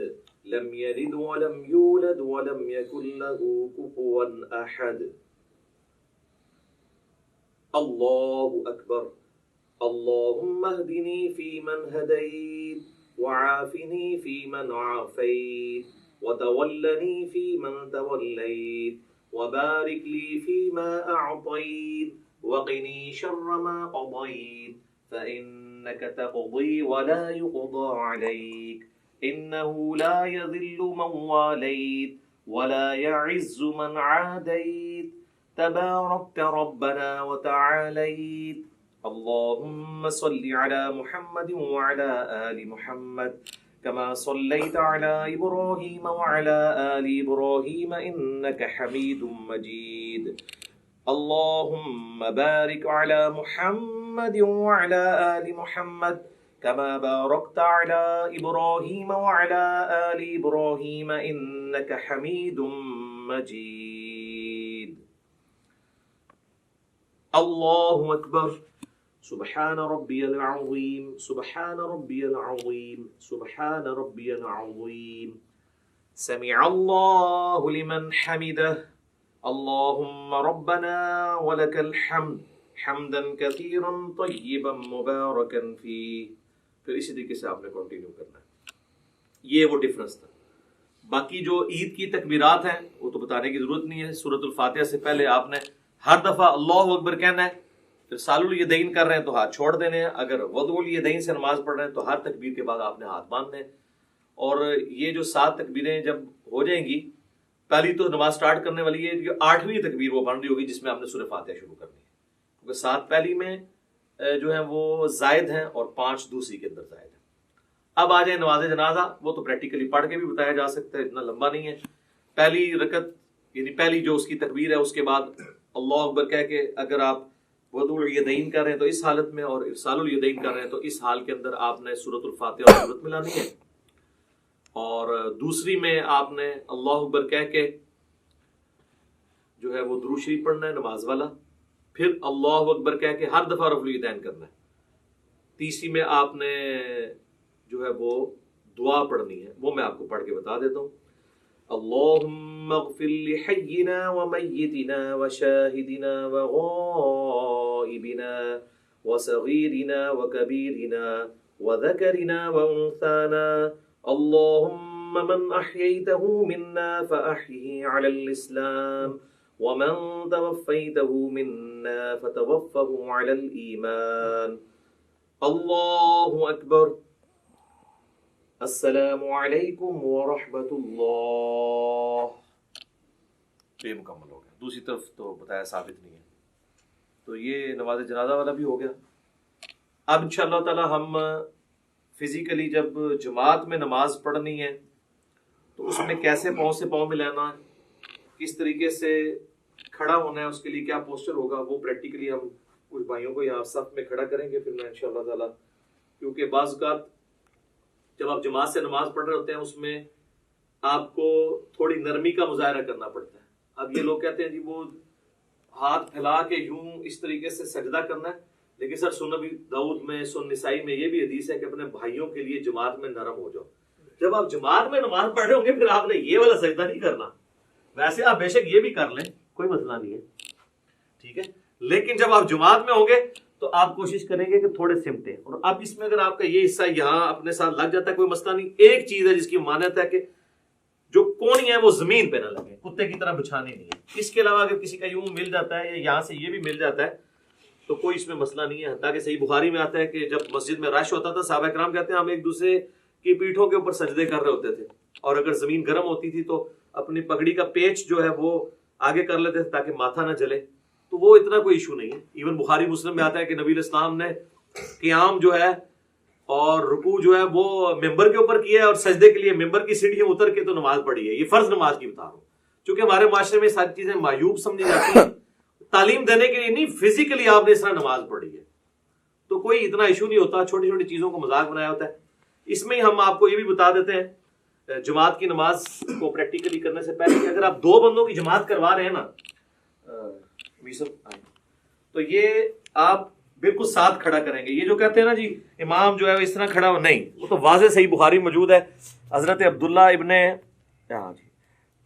لم یلد ولم یولد ولم یکن له کفوا احد. اللہ اکبر. اللهم اهدني فيمن هديت وعافني فيمن عافيت وتولني فيمن توليت وبارك لي فيما أعطيت وقني شر ما قضيت فإنك تقضي ولا يقضى عليك إنه لا يذل من واليت ولا يعز من عاديت تباركت ربنا وتعاليت. اللهم صل على محمد وعلى آل محمد كما صليت على إبراهيم وعلى آل إبراهيم إنك حميد مجيد. اللهم بارك على محمد وعلى آل محمد كما باركت على إبراهيم وعلى آل إبراهيم إنك حميد مجيد. الله أكبر. سبحان ربي العظيم سبحان ربي العظيم سبحان ربي العظيم. سمع الله لمن حمده. اللهم ربنا ولك الحمد حمدا كثيرا طيبا مباركا فيه. پھر اسی طریقے سے آپ نے کنٹینیو کرنا ہے. یہ وہ ڈفرنس تھا. باقی جو عید کی تکبیرات ہیں وہ تو بتانے کی ضرورت نہیں ہے. سورۃ الفاتحہ سے پہلے آپ نے ہر دفعہ اللہ اکبر کہنا ہے. پھر سال الیدین کر رہے ہیں تو ہاتھ چھوڑ دینے ہیں. اگر وضع الیدین سے نماز پڑھ رہے ہیں تو ہر تکبیر کے بعد آپ نے ہاتھ باندھنے ہیں. اور یہ جو 7 تکبیریں جب ہو جائیں گی، پہلی تو نماز سٹارٹ کرنے والی ہے، جو 8ویں تکبیر وہ بن رہی ہوگی جس میں آپ نے سورہ فاتحہ شروع کرنی ہے، کیونکہ 7 پہلی میں جو ہیں وہ زائد ہیں اور 5 دوسری کے اندر زائد ہیں. اب آ جائیں نماز جنازہ. وہ تو پریکٹیکلی پڑھ کے بھی بتایا جا سکتا ہے، اتنا لمبا نہیں ہے. پہلی رکعت یعنی پہلی جو اس کی تکبیر ہے اس کے بعد اللہ اکبر کہہ کے اگر آپ وضع الیدین کر رہے ہیں تو اس حالت میں، اور ارسال الیدین کر رہے ہیں تو اس حال کے اندر آپ نے سورۃ الفاتحہ اور سورت ملانی ہے. اور دوسری میں آپ نے اللہ اکبر کہہ کے جو ہے وہ درود شریف پڑھنا ہے نماز والا. پھر اللہ اکبر کہہ کے ہر دفعہ رفع الیدین کرنا ہے. تیسری میں آپ نے جو ہے وہ دعا پڑھنی ہے، وہ میں آپ کو پڑھ کے بتا دیتا ہوں. اللہم اغفر لحینا ومیتنا وشاہدنا وغائبنا وصغیرنا وکبیرنا وذکرنا وانثانا. اللہم من احییتہ منا فاحیہ علی الاسلام ومن توفیتہ منا فتوفہ علی الایمان. اللہ اکبر. السلام علیکم ورحمۃ اللہ. یہ مکمل ہو گیا. دوسری طرف تو بتایا ثابت نہیں ہے. تو یہ نماز جنازہ والا بھی ہو گیا. اب انشاءاللہ تعالی ہم فزیکلی جب جماعت میں نماز پڑھنی ہے تو اس میں کیسے پاؤں سے پاؤں ملانا ہے، کس طریقے سے کھڑا ہونا ہے، اس کے لیے کیا پوسچر ہوگا، وہ پریکٹیکلی ہم کچھ بھائیوں کو یہاں صف میں کھڑا کریں گے. پھر میں انشاءاللہ تعالی، کیونکہ بعض اوقات جب آپ جماعت سے نماز پڑھ رہے ہوتے ہیں اس میں آپ کو تھوڑی نرمی کا مظاہرہ کرنا پڑتا ہے. اب یہ لوگ کہتے ہیں جی وہ ہاتھ پھیلا کے یوں اس طریقے سے سجدہ کرنا ہے، لیکن سر سنن ابی داؤد میں، سنن نسائی میں یہ بھی حدیث ہے کہ اپنے بھائیوں کے لیے جماعت میں نرم ہو جاؤ. جب آپ جماعت میں نماز پڑھ رہے ہوں گے پھر آپ نے یہ والا سجدہ نہیں کرنا. ویسے آپ بے شک یہ بھی کر لیں، کوئی مسئلہ نہیں ہے، ٹھیک ہے، لیکن جب آپ جماعت میں ہوں گے تو آپ کوشش کریں گے کہ تھوڑے سمٹیں. اور اب اس میں اگر آپ کا یہ حصہ یہاں اپنے ساتھ لگ جاتا ہے کوئی مسئلہ نہیں. ایک چیز ہے جس کی مانت ہے کہ جو کونی ہے وہ زمین پہ نہ لگے، کتے کی طرح بچھانی نہیں ہے. اس کے علاوہ اگر کسی کا یوں مل جاتا ہے یا یہاں سے یہ بھی مل جاتا ہے تو کوئی اس میں مسئلہ نہیں ہے. حتیٰ کہ صحیح بخاری میں آتا ہے کہ جب مسجد میں رش ہوتا تھا صحابہ کرام کہتے ہیں ہم ایک دوسرے کی پیٹھوں کے اوپر سجدے کر رہے ہوتے تھے، اور اگر زمین گرم ہوتی تھی تو اپنی پگڑی کا پیچ جو ہے وہ آگے کر لیتے تھے تاکہ ماتھا نہ جلے. تو وہ اتنا کوئی ایشو نہیں ہے. ایون بخاری مسلم میں آتا ہے کہ نبی علیہ السلام نے قیام جو ہے اور رکوع جو ہے وہ ممبر کے اوپر کیا ہے، اور سجدے کے لیے ممبر کی سیڑھیاں اتر کے تو نماز پڑھی ہے. یہ فرض نماز کی بتا رہا ہوں، چونکہ ہمارے معاشرے میں ساری چیزیں معیوب سمجھی جاتی ہیں. تعلیم دینے کے لیے نہیں، فزیکلی آپ نے اس طرح نماز پڑھی ہے تو کوئی اتنا ایشو نہیں ہوتا. چھوٹی چھوٹی چیزوں کو مذاق بنایا ہوتا ہے. اس میں ہم آپ کو یہ بھی بتا دیتے ہیں جماعت کی نماز کو پریکٹیکلی کرنے سے پہلے کہ اگر آپ 2 بندوں کی جماعت کروا رہے ہیں نا تو یہ آپ بالکل ساتھ کھڑا کریں گے. یہ جو کہتے ہیں نا جی امام جو ہے اس طرح کھڑا ہو، نہیں، وہ تو واضح صحیح بخاری موجود ہے. حضرت عبداللہ ابن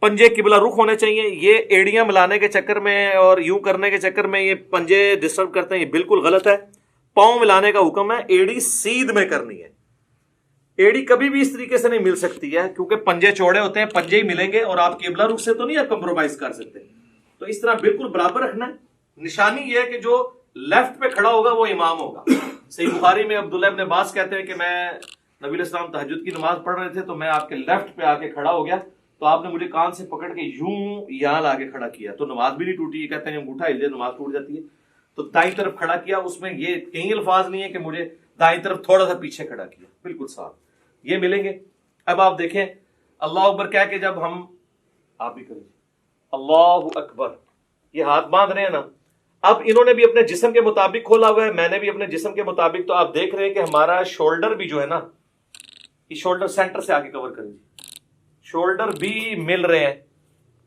پنجے قبلہ رخ ہونے چاہیے. یہ ایڑیاں ملانے کے چکر میں اور یوں کرنے کے چکر میں یہ پنجے ڈسٹرب کرتے ہیں، یہ بالکل غلط ہے. پاؤں ملانے کا حکم ہے، ایڑی سیدھ میں کرنی ہے. ایڑی کبھی بھی اس طریقے سے نہیں مل سکتی ہے کیونکہ پنجے چوڑے ہوتے ہیں، پنجے ہی ملیں گے اور آپ قبلہ رخ سے تو نہیں آپ کمپرومائز کر سکتے. تو اس طرح بالکل برابر رکھنا ہے. نشانی یہ ہے کہ جو لیفٹ پہ کھڑا ہوگا وہ امام ہوگا. صحیح بخاری میں عبداللہ ابن عباس کہتے ہیں کہ میں نبی علیہ السلام تہجد کی نماز پڑھ رہے تھے تو میں آپ کے لیفٹ پہ آ کے کھڑا ہو گیا تو آپ نے مجھے کان سے پکڑ کے یوں یہاں لا کے کھڑا کیا تو نماز بھی نہیں ٹوٹی. یہ کہتے ہیں انگوٹھا ہل جائے نماز ٹوٹ جاتی ہے. تو دائیں طرف کھڑا کیا, اس میں یہ کئی الفاظ نہیں ہے کہ مجھے دائیں طرف تھوڑا سا پیچھے کھڑا کیا, بالکل صاف. یہ ملیں گے. اب آپ دیکھیں اللہ اکبر کہہ کے جب ہم, آپ بھی کریں اللہ اکبر, یہ ہاتھ باندھ رہے ہیں نا, اب انہوں نے بھی اپنے جسم کے مطابق کھولا ہوا ہے, میں نے بھی اپنے جسم کے مطابق. تو آپ دیکھ رہے ہیں کہ ہمارا شولڈر بھی جو ہے نا, یہ شولڈر سینٹر سے آگے کور کریں, شولڈر بھی مل رہے ہیں.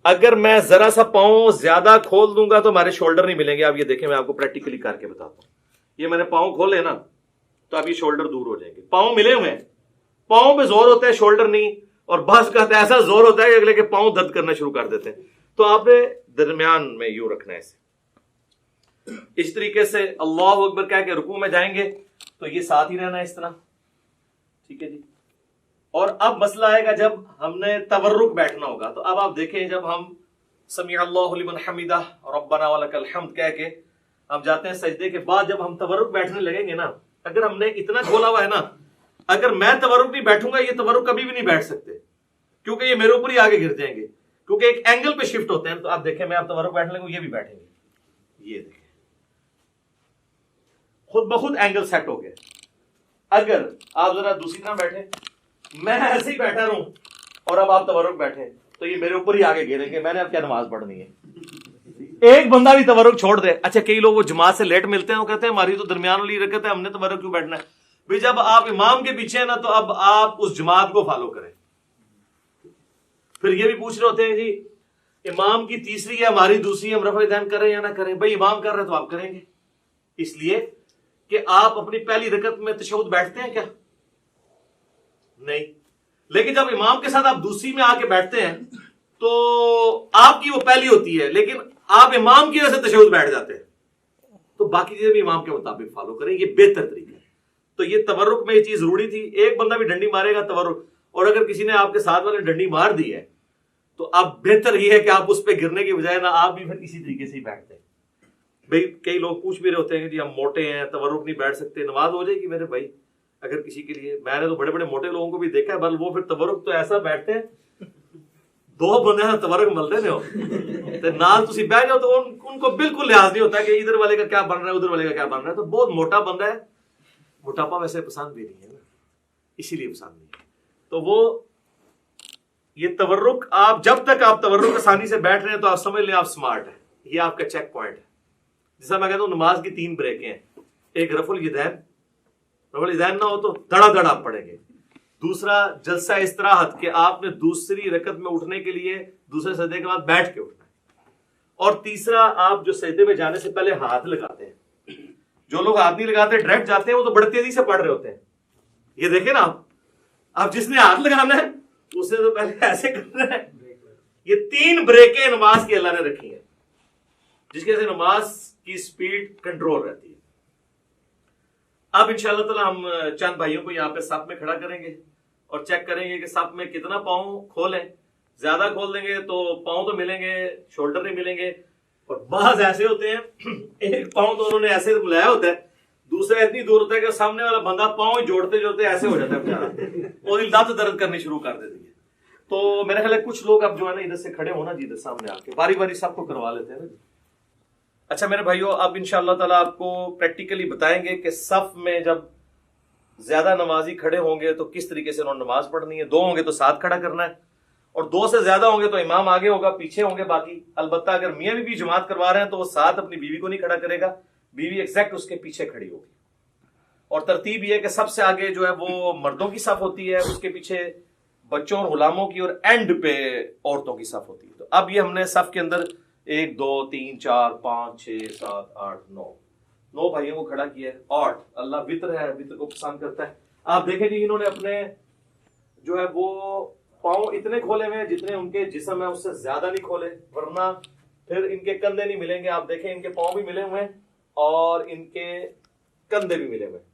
اگر میں ذرا سا پاؤں زیادہ کھول دوں گا تو ہمارے شولڈر نہیں ملیں گے. آپ یہ دیکھیں میں آپ کو پریکٹیکلی کر کے بتاتا ہوں. یہ میں نے پاؤں کھولے نا تو اب یہ شولڈر دور ہو جائیں گے. پاؤں ملے ہوئے ہیں, پاؤں پہ زور ہوتا ہے, شولڈر نہیں. اور بعض کا ایسا زور ہوتا ہے کہ اگلے کے پاؤں درد کرنا شروع کر دیتے ہیں. تو آپ نے درمیان میں یوں رکھنا ہے اسے. اس طریقے سے اللہ اکبر کہہ کے رکوع میں جائیں گے تو یہ ساتھ ہی رہنا ہے اس طرح. ٹھیک ہے جی. اور اب مسئلہ آئے گا جب ہم نے تورک بیٹھنا ہوگا. تو اب آپ دیکھیں جب ہم سمیع اللہ لمن حمدہ ربنا ولک الحمد کہہ کے ہم جاتے ہیں سجدے کے بعد, جب ہم تورک بیٹھنے لگیں گے نا, اگر ہم نے اتنا کھولا ہوا ہے نا, اگر میں تورک نہیں بیٹھوں گا یہ تورک کبھی بھی نہیں بیٹھ سکتے, کیونکہ یہ میرے اوپر ہی آگے گر جائیں گے, کیونکہ ایک اینگل پہ شفٹ ہوتے ہیں. تو آپ دیکھیں میں آپ تورک بیٹھنے لگوں یہ بھی بیٹھیں گے, یہ دیکھیں خود بخود اینگل سیٹ ہو گئے. اگر آپ ذرا دوسری طرح بیٹھیں, میں ایسے ہی بیٹھا رہوں اور اب آپ تورک بیٹھیں تو یہ میرے اوپر ہی آگے گریں گے. میں نے اب کیا نماز پڑھنی ہے؟ ایک بندہ بھی تورک چھوڑ دے. اچھا کئی لوگ وہ جماعت سے لیٹ ملتے ہیں, وہ کہتے ہیں ہماری تو درمیان والی رکعت ہے, ہم نے تورک کیوں بیٹھنا ہے؟ بھئی جب آپ امام کے پیچھے ہیں نا تو اب آپ اس جماعت کو فالو کریں. پھر یہ بھی پوچھ رہے ہوتے ہیں جی امام کی تیسری ہے ہماری دوسری, ہم رفع دین کریں یا نہ کریں؟ بھئی امام کر رہے تو آپ کریں گے, اس لیے کہ آپ اپنی پہلی رکعت میں تشہد بیٹھتے ہیں کیا؟ نہیں. لیکن جب امام کے ساتھ آپ دوسری میں آ کے بیٹھتے ہیں تو آپ کی وہ پہلی ہوتی ہے, لیکن آپ امام کی وجہ سے تشہد بیٹھ جاتے ہیں. تو باقی چیزیں بھی امام کے مطابق فالو کریں, یہ بہتر طریقہ ہے. تو یہ تورک میں یہ چیز ضروری تھی. ایک بندہ بھی ڈنڈی مارے گا تورک, اور اگر کسی نے آپ کے ساتھ والے ڈنڈی مار دی ہے تو اب بہتر یہ ہے کہ آپ اس پہ گرنے کی بجائے نا آپ بھی پھر اسی طریقے سے ہی بیٹھتے ہیں. بھئی کئی لوگ پوچھ بھی رہے ہوتے ہیں کہ جی ہم موٹے ہیں تورک نہیں بیٹھ سکتے, نماز ہو جائے گی میرے بھائی اگر کسی کے لیے. میں نے تو بڑے بڑے موٹے لوگوں کو بھی دیکھا ہے, بل وہ پھر تورک تو ایسا بیٹھتے ہیں, دو بندے تورک ملتے ہیں نال تسی بیٹھ جاؤ تو ان کو بالکل لحاظ نہیں ہوتا کہ ادھر والے کا کیا بن رہا ہے ادھر والے کا کیا بن رہا ہے. تو بہت موٹا بندہ ہے, موٹاپا ویسے پسند بھی نہیں ہے نا, اسی لیے پسند نہیں ہے. تو وہ یہ تورک, آپ جب تک آپ تورک آسانی سے بیٹھ رہے ہیں تو آپ سمجھ لیں آپ سمارٹ ہیں. یہ آپ کا چیک پوائنٹ ہے. جیسا میں کہتا ہوں نماز کی 3 بریکیں ہیں. ایک رفع الیدین, رفع الیدین نہ ہو تو دڑا دڑا آپ پڑھیں گے. دوسرا جلسہ استراحت, کہ آپ نے دوسری رکعت میں اٹھنے کے لیے دوسرے سجدے کے بعد بیٹھ کے اٹھنا ہے. اور تیسرا آپ جو سجدے میں جانے سے پہلے ہاتھ لگاتے ہیں. جو لوگ ہاتھ نہیں لگاتے ڈائریکٹ جاتے ہیں وہ تو بڑی تیزی سے پڑھ رہے ہوتے ہیں. یہ دیکھیں نا آپ جس نے ہاتھ لگانا ہے اس نے تو پہلے ایسے کرنا ہے. یہ 3 بریکیں نماز کی اللہ نے رکھی ہیں جس کی وجہ سے نماز کی سپیڈ کنٹرول رہتی ہے. اب انشاءاللہ تعالی ہم چند بھائیوں کو یہاں پہ صف میں کھڑا کریں گے اور چیک کریں گے کہ صف میں کتنا پاؤں کھولیں. زیادہ کھول دیں گے تو پاؤں تو ملیں گے, شولڈر نہیں ملیں گے. اور بعض ایسے ہوتے ہیں ایک پاؤں تو انہوں نے ایسے ملایا ہوتا ہے, دوسرا اتنی دور ہوتا ہے کہ سامنے والا بندہ پاؤں جوڑتے جوڑتے ایسے ہو جاتا ہے بیچارہ, اور لت درد کرنی شروع کر دیتی ہے. تو میرا خیال ہے کچھ لوگ اب جو ہے نا ادھر سے کھڑے ہونا جی, ادھر سامنے آ کے باری باری سب کو کروا لیتے ہیں نا. اچھا میرے بھائیو, اب انشاءاللہ تعالیٰ آپ کو پریکٹیکلی بتائیں گے کہ صف میں جب زیادہ نمازی کھڑے ہوں گے تو کس طریقے سے انہوں نے نماز پڑھنی ہے. 2 ہوں گے تو ساتھ کھڑا کرنا ہے, اور 2 سے زیادہ ہوں گے تو امام آگے ہوگا, پیچھے ہوں گے باقی. البتہ اگر میاں بیوی جماعت کروا رہے ہیں تو وہ ساتھ اپنی بیوی کو نہیں کھڑا کرے گا, بیوی ایگزیکٹ اس کے پیچھے کھڑی ہوگی. اور ترتیب یہ ہے کہ سب سے آگے جو ہے وہ مردوں کی صف ہوتی ہے, اس کے پیچھے بچوں اور غلاموں کی, اور اینڈ پہ عورتوں کی صف ہوتی ہے. تو اب یہ ہم نے صف کے اندر 1 2 3 4 5 6 7 8 9 بھائیوں کو کھڑا کیا ہے. 8 اللہ وطر ہے, وطر کو پسند کرتا ہے. آپ دیکھیں جی انہوں نے اپنے جو ہے وہ پاؤں اتنے کھولے ہوئے جتنے ان کے جسم ہے, اس سے زیادہ نہیں کھولے, ورنہ پھر ان کے کندھے نہیں ملیں گے. آپ دیکھیں ان کے پاؤں بھی ملے ہوئے ہیں اور ان کے کندھے بھی ملے ہوئے ہیں.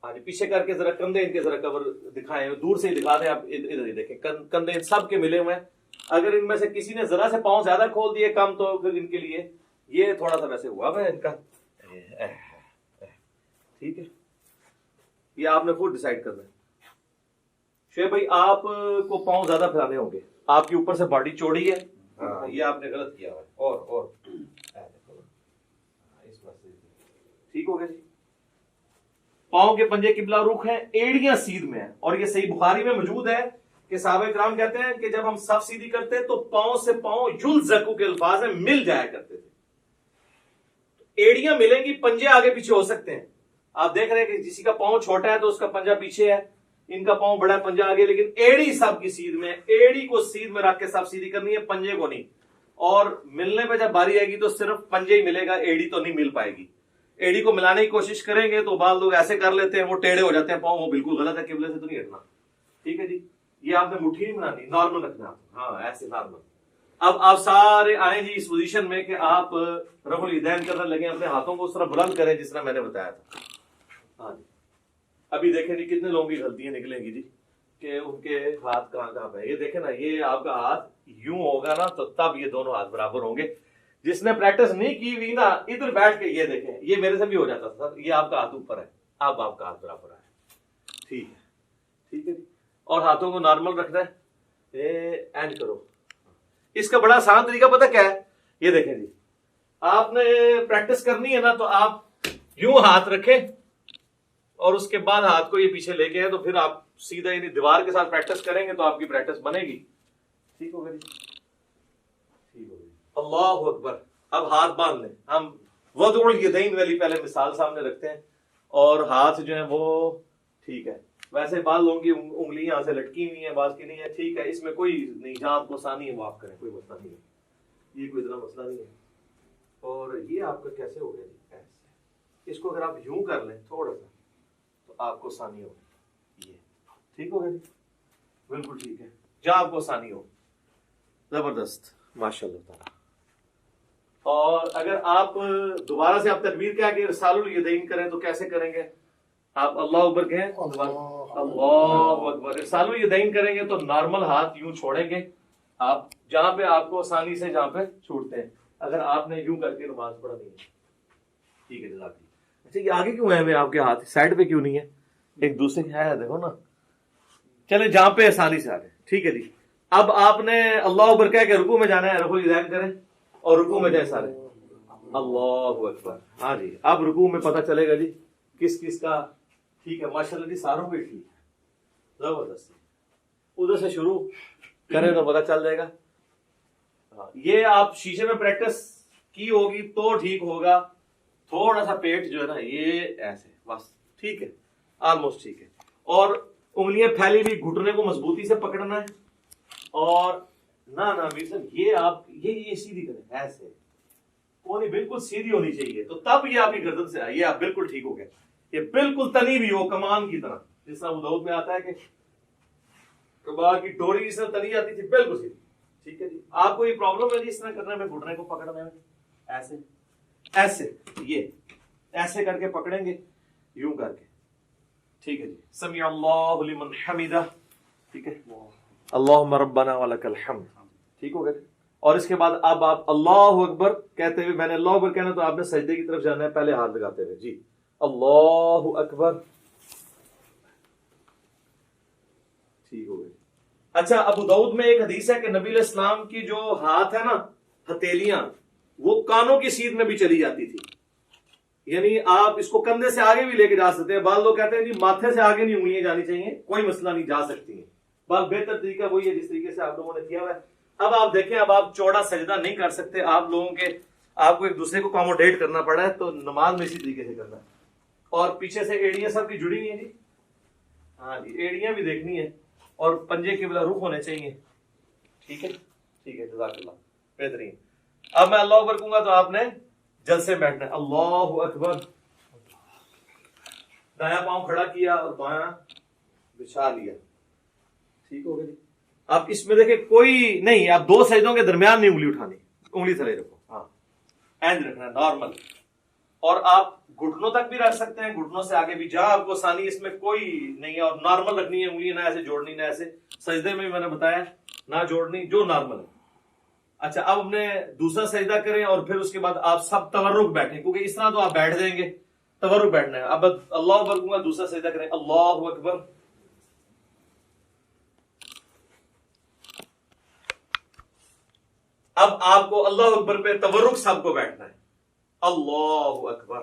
آج پیچھے کر کے ذرا کندھے ان کے ذرا کور دکھائیں, دور سے ہی دکھا دیں. آپ ادھر ہی دیکھیں کندھے سب کے ملے ہوئے ہیں. اگر ان میں سے کسی نے ذرا سے پاؤں زیادہ کھول دیے کم, تو پھر ان کے لیے یہ تھوڑا سا ویسے ہوا ہے ان کا. ٹھیک ہے, یہ آپ نے خود ڈیسائیڈ کرنا ہے. شعیب بھائی آپ کو پاؤں زیادہ پھیلانے ہوں گے، آپ کی اوپر سے باڈی چوڑی ہے، یہ آپ نے غلط کیا ہوا ہے، اور ٹھیک ہو گیا جی. پاؤں کے پنجے قبلہ رخ ہیں، ایڑیاں سیدھ میں ہیں، اور یہ صحیح بخاری میں موجود ہے کہ صحابہ کرام کہتے ہیں کہ جب ہم صف سیدھی کرتے تو پاؤں سے پاؤں یلزقو کے الفاظ ہیں، مل جایا کرتے تھے. ایڑیاں ملیں گی، پنجے آگے پیچھے ہو سکتے ہیں. آپ دیکھ رہے ہیں کہ کسی کا پاؤں چھوٹا ہے تو اس کا پنجہ پیچھے ہے، ان کا پاؤں بڑا ہے پنجہ آگے، لیکن ایڑی سب کی سیدھ میں، ایڑی کو سیدھ میں رکھ کے سب سیدھی کرنی ہے، پنجے کو نہیں. اور ملنے پہ جب باری آئے گی تو صرف پنجے ہی ملے گا، ایڑی تو نہیں مل پائے گی. ایڑی کو ملانے کی کوشش کریں گے تو بعض لوگ ایسے کر لیتے ہیں، وہ ٹیڑے ہو جاتے ہیں پاؤں، وہ بالکل غلط ہے، قبلے سے تو نہیں ہٹنا. ٹھیک ہے جی، یہ آپ نے مٹھی نہیں بنانی، نارمل رکھنا. ہاں ایسے نارمل. اب آپ سارے آئیں جی اس پوزیشن میں کہ آپ رفع الیدین کرنے لگے، اپنے ہاتھوں کو اس طرح بلند کریں جس طرح میں نے بتایا تھا. ہاں جی، ابھی دیکھیں جی کتنے لوگوں کی غلطیاں نکلیں گی جی کہ ان کے ہاتھ کہاں پہ. یہ دیکھیں نا، یہ آپ کا ہاتھ یوں ہوگا نا تو تب یہ دونوں ہاتھ برابر ہوں گے. جس نے پریکٹس نہیں کی ہوئی نا، ادھر بیٹھ کے یہ دیکھیں، یہ میرے سے بھی ہو جاتا تھا، یہ آپ کا ہاتھ اوپر ہے، اب آپ کا ہاتھ برابر ہے. ٹھیک ہے، ٹھیک ہے جی. اور ہاتھوں کو نارمل رکھنا ہے، اینڈ کرو. اس کا بڑا آسان طریقہ پتہ کیا ہے؟ یہ دیکھیں جی، آپ نے پریکٹس کرنی ہے نا تو آپ یوں ہاتھ رکھیں اور اس کے بعد ہاتھ کو یہ پیچھے لے کے، تو پھر آپ سیدھا یعنی دیوار کے ساتھ پریکٹس کریں گے تو آپ کی پریکٹس بنے گی. ٹھیک ہوگا جی، ٹھیک ہوگا. اللہ اکبر. اب ہاتھ باندھ لیں. ہم وضع الیدین والی پہلے مثال سامنے رکھتے ہیں، اور ہاتھ جو ہیں وہ ٹھیک ہے. ویسے بعض لوگوں کی انگلیاں یہاں سے لٹکی ہوئی ہیں، بعض کی نہیں ہے. ٹھیک ہے، اس میں کوئی نہیں، جہاں آپ کو آسانی ہے وہ آپ کریں، کوئی مسئلہ نہیں ہے، یہ کوئی اتنا مسئلہ نہیں ہے. اور یہ آپ کا کیسے ہو گیا جی؟ ایسے اس کو اگر آپ یوں کر لیں تھوڑا سا تو آپ کو آسانی ہوگی. یہ ٹھیک ہوگا جی، بالکل ٹھیک ہے، جہاں آپ کو آسانی ہو. زبردست، ماشاء اللہ تعالیٰ. اور اگر آپ دوبارہ سے آپ تکبیر کیا کہ ارسال الیدین کریں تو کیسے کریں گے؟ آپ اللہ اکبر کہیں، اللہ اکبر. ارسال الیدین کریں گے تو نارمل ہاتھ یوں چھوڑیں گے آپ، جہاں پہ آپ کو آسانی سے جہاں پہ چھوڑتے ہیں. اگر آپ نے یوں کر کے نماز پڑھا نہیں ہے. ٹھیک ہے جزاک اللہ. اچھا، یہ آگے کیوں ہے آپ کے ہاتھ سائڈ پہ کیوں نہیں ہے؟ ایک دوسرے کے ہے، دیکھو نا. چلے جہاں پہ آسانی سے آ گئے. ٹھیک ہے جی. اب آپ نے اللہ اکبر کہہ کے رکوع میں جانا ہے، رفع الیدین کریں اور رکوع میں جائیں سارے. اللہ اکبر. ہاں جی، اب رکوع میں پتہ چلے گا جی کس کس کا ٹھیک ہے. ماشاء اللہ جی، ساروں پہ ٹھیک ہے، زبردست. ادھر سے شروع کریں تو پتہ چل جائے گا. یہ آپ شیشے میں پریکٹس کی ہوگی تو ٹھیک ہوگا. تھوڑا سا پیٹ جو ہے نا یہ ایسے بس ٹھیک ہے، آلموسٹ ٹھیک ہے. اور انگلیاں پھیلی ہوئی، گھٹنے کو مضبوطی سے پکڑنا ہے. اور نہ میر صاحب یہ آپ یہ سیدھی کریں، ایسے کونی بالکل سیدھی ہونی چاہیے، تو تب یہ آپ کی گردن سے آئی، یہ آپ بالکل ٹھیک ہو گیا. یہ بالکل تنی بھی ہو کمان کی طرح، جس طرح ابو داؤد میں آتا ہے کہ کبا کی ڈوری جس طرح تنی آتی تھی، بالکل سیدھی. ٹھیک ہے جی. آپ کو یہ پرابلم ہے جی اس طرح کرنے میں، گھٹنے کو پکڑنے میں ایسے ایسے، یہ ایسے کر کے پکڑیں گے، یوں کر کے. ٹھیک ہے جی. سمیع اللہ لمن حمدہ. ٹھیک ہے، اللہم ربنا ولک الحمد. ٹھیک ہو گیا. اور اس کے بعد اب آپ اللہ اکبر کہتے ہوئے، میں نے اللہ اکبر کہنا تو آپ نے سجدے کی طرف جانا ہے پہلے ہاتھ لگاتے ہوئے. جی اللہ اکبر. ٹھیک ہو گئی. اچھا، ابو داؤد میں ایک حدیث ہے کہ نبی علیہ السلام کی جو ہاتھ ہے نا، ہتھیلیاں، وہ کانوں کی سیدھ میں بھی چلی جاتی تھی. یعنی آپ اس کو کندھے سے آگے بھی لے کے جا سکتے ہیں. بعض لوگ کہتے ہیں جی ماتھے سے آگے نہیں انگلیاں جانی چاہیے، کوئی مسئلہ نہیں، جا سکتی ہیں. بس بہتر طریقہ وہی ہے جس طریقے سے آپ لوگوں نے کیا ہوا ہے. اب آپ دیکھیں، اب آپ چوڑا سجدہ نہیں کر سکتے، آپ لوگوں کے آپ کو ایک دوسرے کو اکاموڈیٹ کرنا پڑا ہے، تو نماز میں اسی طریقے سے کرنا ہے. اور پیچھے سے ایڑیاں سب کی جڑی ہوئی ہیں جی. ہاں جی، ایڑیاں بھی دیکھنی ہے اور پنجے قبلہ رخ ہونے چاہیے. ٹھیک ہے، ٹھیک ہے، جزاک اللہ، بہترین. اب میں اللہ اکبر کہوں گا تو آپ نے جلسے بیٹھنا ہے. اللہ اکبر. دایاں پاؤں کھڑا کیا اور بایاں بچھا لیا. ٹھیک ہو گیا جی. اب اس میں دیکھیں کوئی نہیں، آپ دو سجدوں کے درمیان نہیں انگلی اٹھانی، انگلی تھلے رکھو. ہاں، اینڈ رکھنا ہے نارمل. اور آپ گھٹنوں تک بھی رکھ سکتے ہیں، گھٹنوں سے آگے بھی، جہاں آپ کو آسانی، اس میں کوئی نہیں ہے. اور نارمل رکھنی ہے انگلی، نہ ایسے جوڑنی، نہ ایسے. سجدے میں بھی میں نے بتایا نہ جوڑنی، جو نارمل ہے. اچھا، اب ہم نے دوسرا سجدہ کریں اور پھر اس کے بعد آپ سب تورک بیٹھیں، کیونکہ اس طرح تو آپ بیٹھ جائیں گے، تورک بیٹھنا ہے. اب اللہ اکبر کہوں گا، دوسرا سجدہ کریں. اللہ اکبر. اب آپ کو اللہ اکبر پہ تورک سب کو بیٹھنا ہے. اللہ اکبر.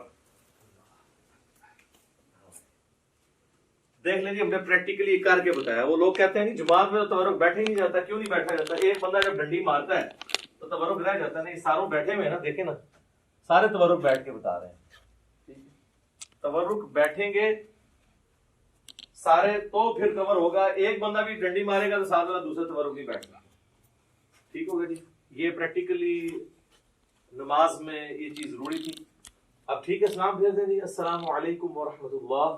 دیکھ لیں جی، ہم نے پریکٹیکلی کر کے بتایا. وہ لوگ کہتے ہیں نہیں جماعت میں تو تورک بیٹھے ہی نہیں جاتا. کیوں نہیں بیٹھا جاتا؟ ایک بندہ جب ڈنڈی مارتا ہے تو تورک رہ جاتا ہے. نہیں، ساروں بیٹھے ہوئے ہیں نا، دیکھیں نا، سارے تورک بیٹھ کے بتا رہے ہیں. تورک بیٹھیں گے سارے تو پھر کور ہوگا. ایک بندہ بھی ڈنڈی مارے گا تو ساتھ والا دوسرے تورک نہیں بیٹھے گا. ٹھیک ہوگا جی. یہ پریکٹیکلی نماز میں یہ چیز ضروری تھی. اب ٹھیک ہے، سلام بھیج دیں جی. السلام علیکم ورحمۃ اللہ.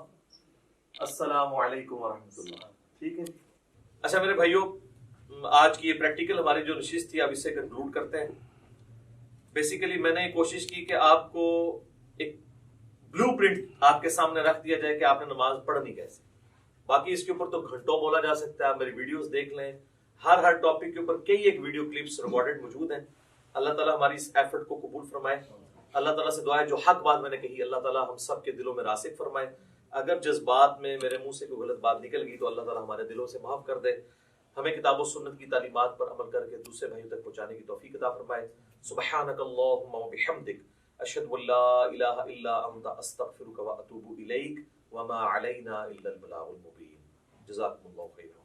السلام علیکم ورحمۃ اللہ. ٹھیک ہے. اچھا میرے بھائیوں، آج کی یہ پریکٹیکل ہماری جو نشست تھی اب اس سے کنکلوڈ کرتے ہیں. بیسیکلی میں نے کوشش کی کہ آپ کو ایک بلو پرنٹ آپ کے سامنے رکھ دیا جائے کہ آپ نے نماز پڑھنی کیسے. باقی اس کے اوپر تو گھنٹوں بولا جا سکتا ہے. آپ میری ویڈیوز دیکھ لیں، ہر ٹاپک کے اوپر کئی ایک ویڈیو کلپس ریکارڈڈ موجود ہیں. اللہ تعالیٰ ہماری اس ایفرٹ کو قبول فرمائے. اللہ تعالیٰ سے دعا ہے جو حق بات میں نے کہی اللہ تعالیٰ ہم سب کے دلوں میں راسخ فرمائے. اگر جذبات میں میرے منہ سے کوئی غلط بات نکل گئی تو اللہ تعالیٰ ہمارے دلوں سے معاف کر دے. ہمیں کتاب و سنت کی تعلیمات پر عمل کر کے دوسرے بھائیوں تک پہنچانے کی توفیق عطا فرمائے. سبحانک اللہم و بحمدک، اشہد ان لا الہ الا انت، استغفرک و اتوب الیک، وما علینا الا البلاغ المبین. جزاکم اللہ خیرا.